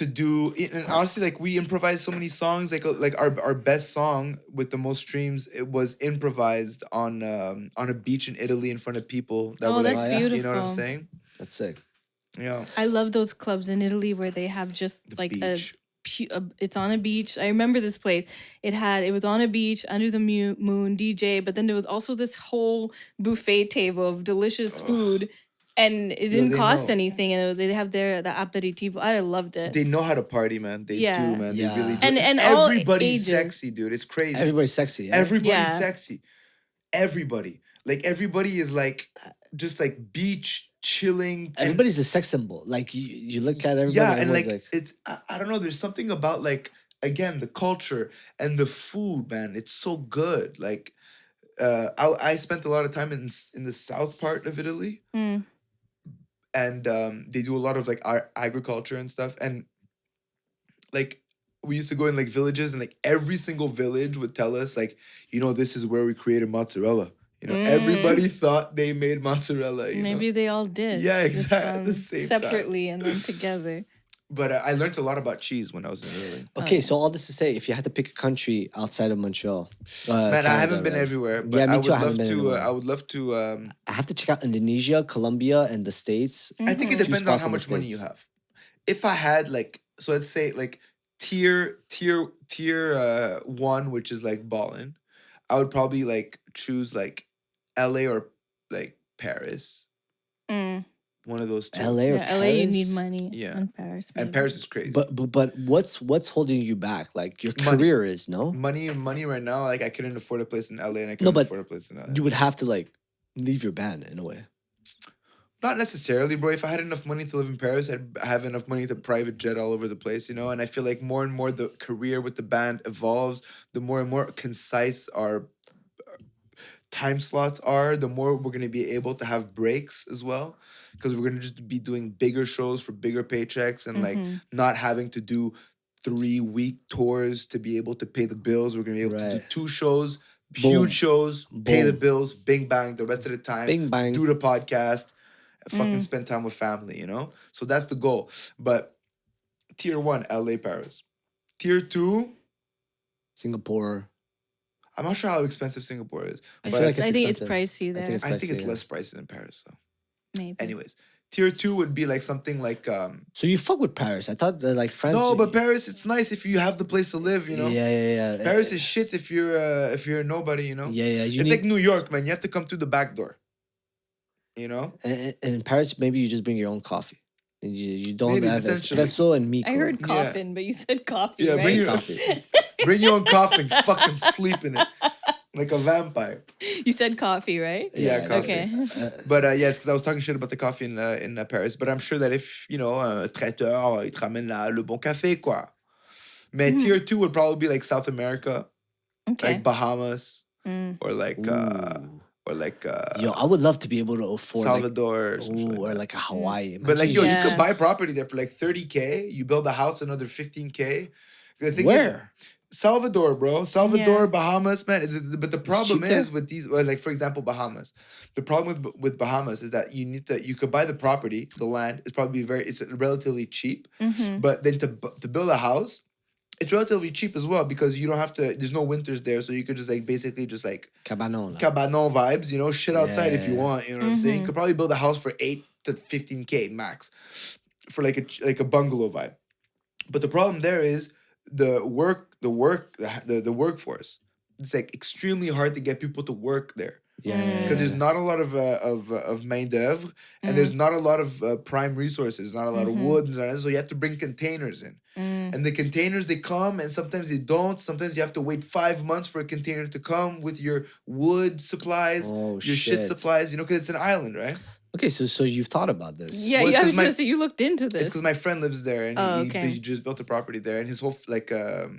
do it. And honestly, like we improvised so many songs, like our best song with the most streams, it was improvised on a beach in Italy in front of people that Oh, were like, that's you know what I'm beautiful. saying? That's sick. Yeah. I love those clubs in Italy where they have just like beach. it's on a beach. I remember this place. It was on a beach under the moon, DJ, but then there was also this whole buffet table of delicious food, and it didn't they cost know. anything. And they have the aperitivo. I loved it. They know how to party, man. They Yeah. do, man. Yeah. They really do. And all everybody's ages. sexy, dude. It's crazy. Everybody's sexy. Yeah? Everybody's Yeah. sexy. Everybody. Like everybody is like just like beach chilling. and- Everybody's a sex symbol. Like you look at everybody. yeah, and everyone's like it's I don't know. There's something about like again the culture and the food, man. It's so good. Like I spent a lot of time in the south part of Italy, Mm. and they do a lot of like agriculture and stuff, and like we used to go in like villages, and like every single village would tell us like, you know, this is where we created mozzarella. You know, everybody thought they made mozzarella. You Maybe know? they all did. Yeah, just, exactly, at the same time. separately and then together. But I learned a lot about cheese when I was in Italy. okay, so all this to say, if you had to pick a country outside of Montreal, Man, Canada, I haven't been right? everywhere, but Yeah, me I would too, I haven't love been to. anywhere. I would love to. I have to check out Indonesia, Colombia, and the States. I think it Few depends on spots how in the much money States. you have. If I had like, so let's say like tier 1, which is like ballin', I would probably like choose like LA or like Paris. Mm. One of those two. LA or Yeah, Paris? LA, you need money. Yeah. And Paris. And maybe. Paris is crazy. But what's holding you back? Like your Money. career is no. money right now, like I couldn't afford a place in LA and I No, couldn't but afford a place in LA. You would have to like leave your band in a way. Not necessarily, bro. If I had enough money to live in Paris, I'd have enough money to private jet all over the place, you know? And I feel like more and more the career with the band evolves, the more and more concise our time slots are, the more we're going to be able to have breaks as well. Because we're going to just be doing bigger shows for bigger paychecks and like not having to do 3-week tours to be able to pay the bills. We're going to be able to do Right. 2 shows, Boom. huge shows, pay the Boom. bills, bing bang, the rest of the time. Bing bang. Do the podcast, fucking spend time with family, you know? So that's the goal. But tier 1, LA, Paris. Tier 2, Singapore. I'm not sure how expensive Singapore is. I But feel like I think it's expensive. pricey I there. think it's I think it's pricey, yeah. less pricey than Paris, though. Maybe. Anyways, tier 2 would be like something like So you fuck with Paris? I thought that like France. no, but Paris, it's nice if you have the place to live, you know. Yeah. Paris is shit if you're nobody, you know. Yeah. You It's need like New York, man. You have to come through the back door. You know. and in Paris, maybe you just bring your own coffee. And you don't Maybe, have potentially. espresso and Miko. I heard Yeah. coffin, but you said coffee, Yeah, right? bring your coffee. bring your own coffee, and fucking sleep in it like a vampire. You said coffee, right? Yeah, Yeah, coffee. Okay. But yes, because I was talking shit about the coffee in Paris. But I'm sure that if, you know, un traiteur, il te ramène le bon café, quoi. Mais tier 2 would probably be like South America, Okay. like Bahamas, Mm. or like Yo, I would love to be able to afford Salvador, or, something like, like or that. like a Hawaii. But like, yo, Yeah. you could buy property there for like 30K. You build a house, another 15K. The thing is, Where? Salvador, bro. Salvador, Yeah. Bahamas, man. But the problem cheap there? is with these, like for example, Bahamas. The problem with Bahamas is that you could buy the property, the land. It's probably it's relatively cheap. Mm-hmm. But then to build a house, it's relatively cheap as well because you don't have to. There's no winters there, so you could just like basically just like Cabanon. cabanon vibes, you know, shit outside if you Yeah. want. You know what I'm saying? You could probably build a house for 8 to 15K max, for like a bungalow vibe. But the problem there is the workforce. It's like extremely hard to get people to work there Yeah. because there's not a lot of main d'oeuvre and there's not a lot of prime resources, not a lot of wood, and so you have to bring containers in. And the containers, they come and sometimes they don't. Sometimes you have to wait 5 months for a container to come with your wood supplies, Oh, your shit shit. supplies, you know, because it's an island, right? Okay, so you've thought about this. Yeah, Well, it's yeah. I 'cause was my- just you looked into It's this. because my friend lives there and Oh, he okay. just built a property there. And his whole, like,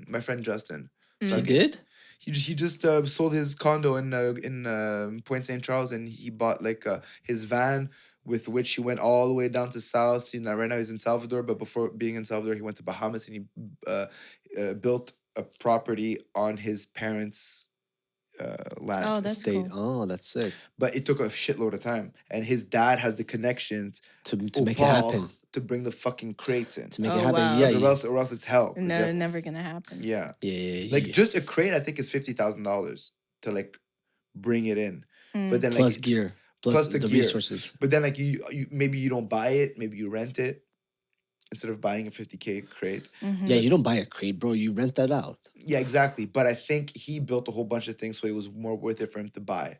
my friend Justin. You did? He just sold his condo in Point St. Charles and he bought like his van with which he went all the way down to south. You know, right now he's in Salvador, but before being in Salvador, he went to Bahamas and he built a property on his parents' land. Oh, that's State. cool. Oh, that's sick. But it took a shitload of time, and his dad has the connections To au make it happen. port to bring the fucking crates in. To make Oh, it happen. wow. Yeah. or else it's hell. 'cause you No, have- never gonna happen. yeah. Yeah. Like just a crate, I think is $50,000 to like bring it in. But then plus like gear. plus the the gear. resources. But then like you maybe you don't buy it, maybe you rent it instead of buying a 50K crate. Yeah, you don't buy a crate, bro. You rent that out. Yeah, exactly. But I think he built a whole bunch of things so it was more worth it for him to buy.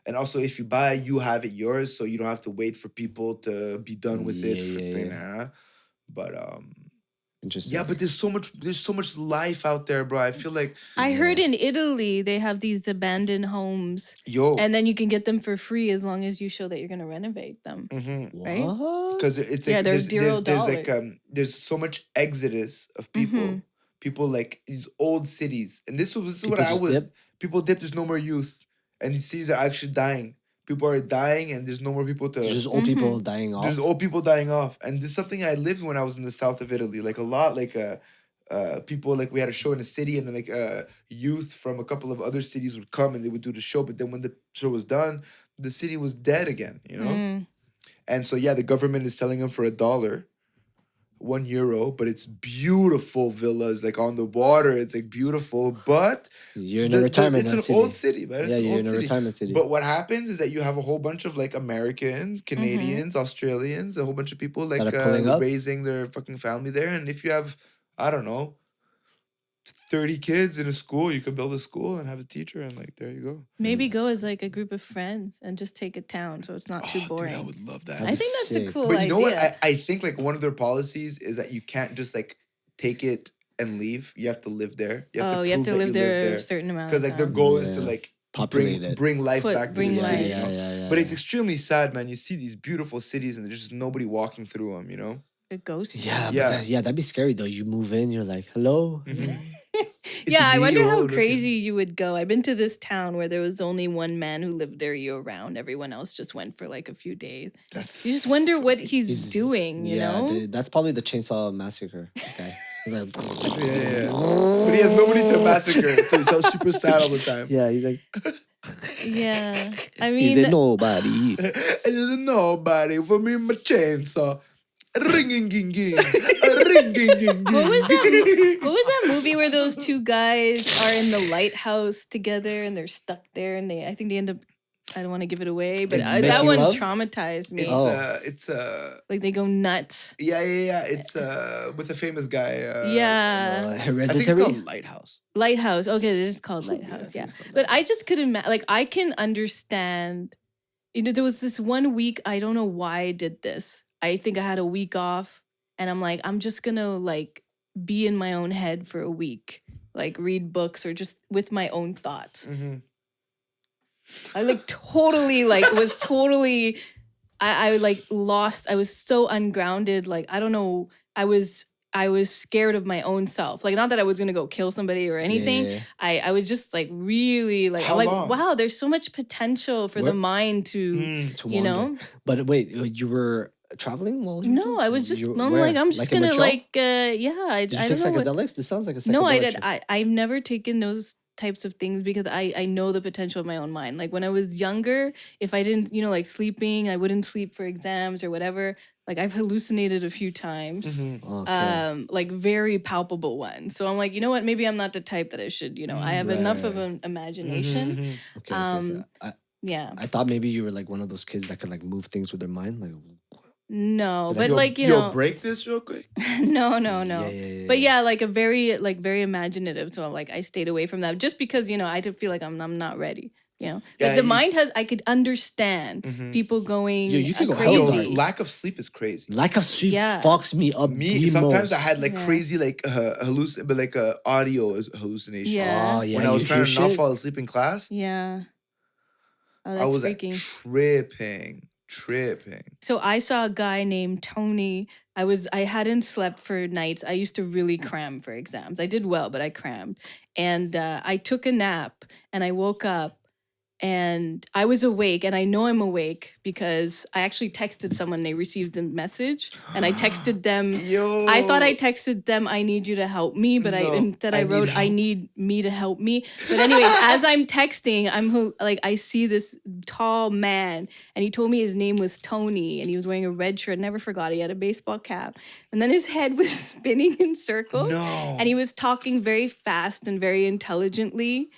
And also, if you buy, you have it yours, so you don't have to wait for people to be done with it. But Interesting. yeah, but there's so much life out there, bro. I feel like I heard in Italy they have these abandoned homes, yo, and then you can get them for free as long as you show that you're gonna renovate them. Right? because it's Yeah, like there's there's like $0. there's so much exodus of people, people like these old cities, and this is People what I just was. dip? People dip. There's no more youth, and these cities are actually dying. People are dying, and there's no more people to. There's just old people dying off. There's old people dying off, and this is something I lived when I was in the south of Italy. Like a lot, like people like we had a show in a city, and then like youth from a couple of other cities would come and they would do the show. But then when the show was done, the city was dead again. You know, and so yeah, the government is selling them for $1, €1, but it's beautiful villas like on the water. It's like beautiful, but you're in a retirement it's an city. old city, man. It's Yeah, an you're old in a city. retirement city. But what happens is that you have a whole bunch of like Americans, Canadians, Australians, a whole bunch of people like That are pulling up. raising their fucking family there. And if you have, I don't know, 30 kids in a school, you could build a school and have a teacher, and like there you go. Maybe go as like a group of friends and just take a town so it's not too boring. Dude, I would love that. I think that's a cool But you idea. know what? I think like one of their policies is that you can't just like take it and leave. You have to live there. You have to you have prove to that live you there a certain amount. because like their goal is to like bring life back to the city. Yeah, you know? But it's extremely sad, man. You see these beautiful cities and there's just nobody walking through them. You know? a ghost. Yeah, Yeah. yeah, that'd be scary though. You move in, you're like, hello. Yeah, I wonder how looking. crazy you would go. I've been to this town where there was only one man who lived there year round. Everyone else just went for like a few days. You just wonder what he's doing, you know? That's probably the Chainsaw Massacre guy. He's like, Yeah. But he has nobody to massacre, so he's so super sad all the time. yeah, he's like, Yeah. I he's mean, a nobody. And there's nobody for me, my chainsaw. Ringing, ging, ging. Ringing, ging, what was that movie where those two guys are in the lighthouse together and they're stuck there and I think they end up, I don't want to give it away, but that Making one love? traumatized me. It's Like they go nuts. yeah. It's with a famous guy. Yeah. I think it's Hereditary. called Lighthouse. Lighthouse. Okay, it is called Lighthouse. Yeah. But I just couldn't like I can understand. You know, there was this one week, I don't know why I did this. I think I had a week off and I'm like, I'm just gonna like be in my own head for a week. Like read books or just with my own thoughts. I like totally like was totally I like lost. I was so ungrounded. Like I don't know. I was scared of my own self. Like not that I was gonna go kill somebody or anything. Yeah. I was just like really like How like long? wow. There's so much potential for the mind to you know. wander. But wait, you were traveling while you were No, doing I this? was just. You- I'm where? like I'm just in gonna Montreal? like yeah. I Did you I take don't know. psychedelics? This sounds like a psychedelic. No, I did. trip. I've never taken those types of things because I know the potential of my own mind. Like when I was younger, if I didn't, you know, like sleeping, I wouldn't sleep for exams or whatever. Like I've hallucinated a few times, Okay. like very palpable ones. So I'm like, you know what? Maybe I'm not the type that I should, you know, I have enough of an imagination. Okay. Yeah. I thought maybe you were like one of those kids that could like move things with their mind. Like, No, Like, but Yo, like, you yo, know, break this real quick. no. yeah. But yeah, like a very imaginative. So like I stayed away from that just because, you know, I did feel like I'm not ready. You know, Yeah, like the you- mind has. I could understand people going Yo, you could go crazy. Yo, Crazy. lack of sleep is crazy. lack of sleep Yeah. fucks me up. Me, the sometimes most. I had like Yeah. crazy like but like audio hallucinations. Yeah. Oh yeah. When I was you trying hear to not shit? fall asleep in class, Yeah. Oh, that's I was freaking. like tripping. So I saw a guy named Tony. I hadn't slept for nights. I used to really cram for exams. I did well, but I crammed. And I took a nap and I woke up and I was awake, and I know I'm awake because I actually texted someone. They received the message and I texted them. Yo, I thought I texted them, I need you to help me, but No, instead I I need wrote, I help. need me to help me. But anyways, as I'm texting, I see this tall man, and he told me his name was Tony, and he was wearing a red shirt. Never forgot. He had a baseball cap, and then his head was spinning in circles. No. And he was talking very fast and very intelligently.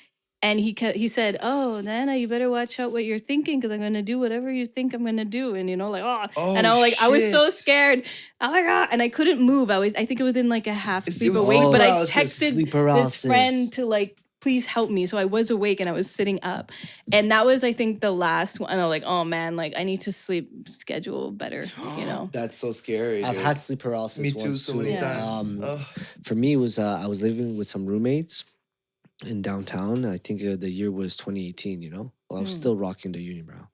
And he said, "Oh, Nana, you better watch out what you're thinking because I'm gonna do whatever you think I'm gonna do." And like, and I was like, I was so scared. Oh my god! And I couldn't move. I think it was in like a half sleep was awake. But I sleep texted paralysis. this friend to like, please help me. So I was awake and I was sitting up, and that was I think the last one. And I was like, oh man, like I need to sleep schedule better. That's so scary. I've dude. had sleep paralysis. Me too, once so many times. For me, it was I was living with some roommates in downtown. I think the year was 2018. Well, I was still rocking the unibrow,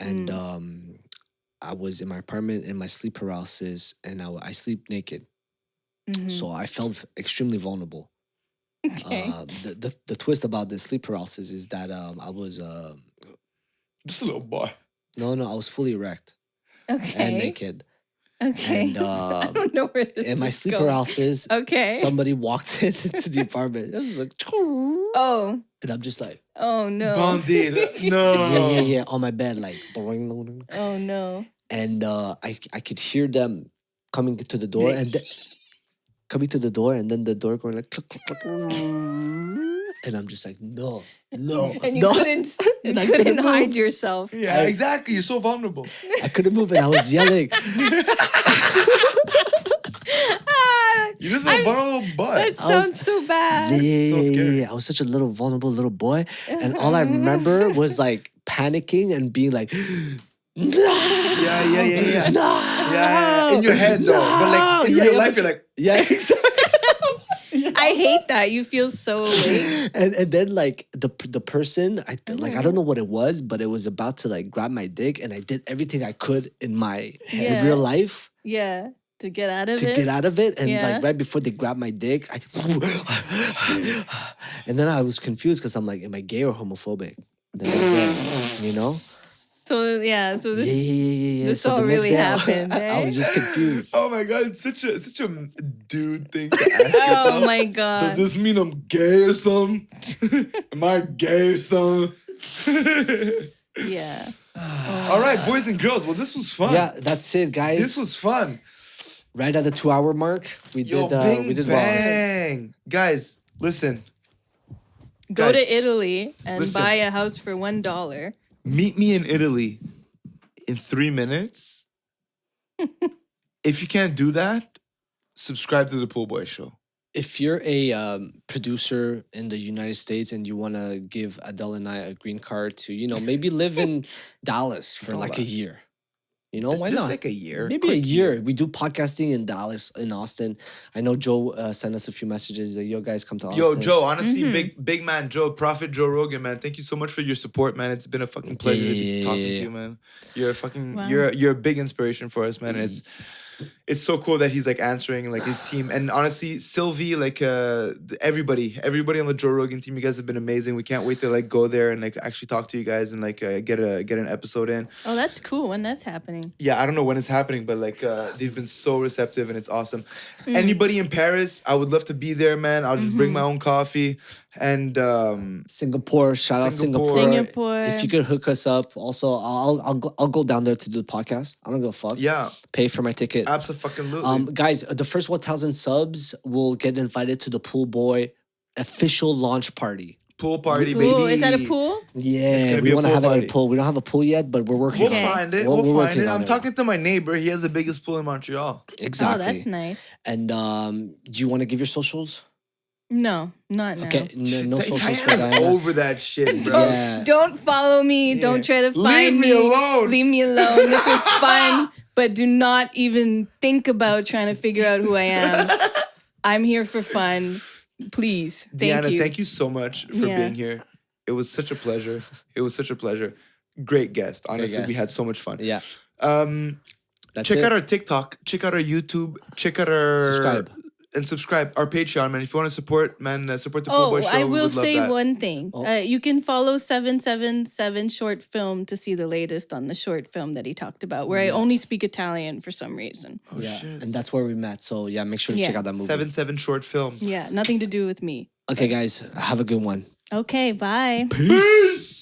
and I was in my apartment in my sleep paralysis, and I sleep naked, so I felt extremely vulnerable. Okay. The twist about the sleep paralysis is that I was just a little boy. No, I was fully erect Okay. and naked. Okay. And I don't know where this in my is sleep going. paralysis, Okay. somebody walked into the apartment. It was like, Oh. and I'm just like, Oh no. Bandit. No. yeah, on my bed, like, Oh no. and I could hear them coming to the door and coming to the door, and then the door going like, click, click, click, and I'm just like, no. And you couldn't And I couldn't hide move. yourself. Yeah, exactly. You're so vulnerable. I couldn't move, and I was yelling. You're just a vulnerable butt. That sounds so bad. Yeah. I was such a little vulnerable little boy, and all I remember was like panicking and being like, no. Yeah. No. Yeah. In your head though, but like in real life, you're like, yeah, exactly. I hate that. You feel so awake. And then like the person, I don't know what it was, but it was about to like grab my dick, and I did everything I could in my in real life. Yeah. To get out of To it. get out of it, and Yeah. like right before they grabbed my dick, and then I was confused because I'm like, am I gay or homophobic? The next day, So yeah. So this. Yeah. This So all the next really day, happened. I was just confused. oh my god, it's such a dude thing to ask yourself. Oh my god. Does this mean I'm gay or something? Am I gay or something? Yeah. All right, boys and girls. Well, this was fun. Yeah, that's it, guys. This was fun. Right at the 2-hour mark, we Yo, did well. bang. Guys, listen. Go Guys, to Italy and listen. buy a house for $1. Meet me in Italy in 3 minutes. If you can't do that, subscribe to the Pool Boy Show. If you're a producer in the United States and you want to give Adele and I a green card to, maybe live in Dallas for like a year. Why Just not? like a year. Maybe a year. We do podcasting in Dallas, in Austin. I know Joe sent us a few messages that, yo, guys, come to Austin. Yo, Joe, honestly, big man Joe, Prophet Joe Rogan, man. Thank you so much for your support, man. It's been a fucking pleasure to be talking to you, man. You're a fucking you're a big inspiration for us, man. It's so cool that he's like answering like his team, and honestly, Sylvie, like everybody on the Joe Rogan team, you guys have been amazing. We can't wait to like go there and like actually talk to you guys and like get an episode in. Oh, that's cool. When that's happening. Yeah, I don't know when it's happening, but like they've been so receptive and it's awesome. Anybody in Paris, I would love to be there, man. I'll just bring my own coffee. And Singapore, shout out Singapore. Singapore. If you could hook us up, also I'll go down there to do the podcast. I don't give a fuck. Yeah, pay for my ticket. absolutely. Guys, the first 1,000 subs will get invited to the Pool Boy official launch party. Pool party, Cool. baby. Is that a pool? Yeah, gonna be we a want to pool have it at party. a pool. We don't have a pool yet, but we're working We'll on it. find it. We're We'll find working it. on I'm talking to my neighbor. He has the biggest pool in Montreal. Exactly. Oh, that's nice. And do you want to give your socials? No, not now. Okay, no socials for Diana's Diana. over that shit, bro. Yeah. Don't follow me. Don't try to Leave find me alone. Leave me alone. This was fun, but do not even think about trying to figure out who I am. I'm here for fun. Please. Diana, you. thank you so much for Yeah. being here. It was such a pleasure. Great guest. Honestly, we guest. had so much fun. Yeah. That's Check it. out our TikTok. Check out our YouTube. Check out our subscribe our Patreon, man. If you want to support, man, support the Pool Boy Show. I we will would love say that. one thing. You can follow 777 Short Film to see the latest on the short film that he talked about, where I only speak Italian for some reason. Yeah, and that's where we met. So yeah, make sure to check out that movie. 7 short film. Yeah, nothing to do with me. Okay, guys, have a good one. Okay, bye. Peace.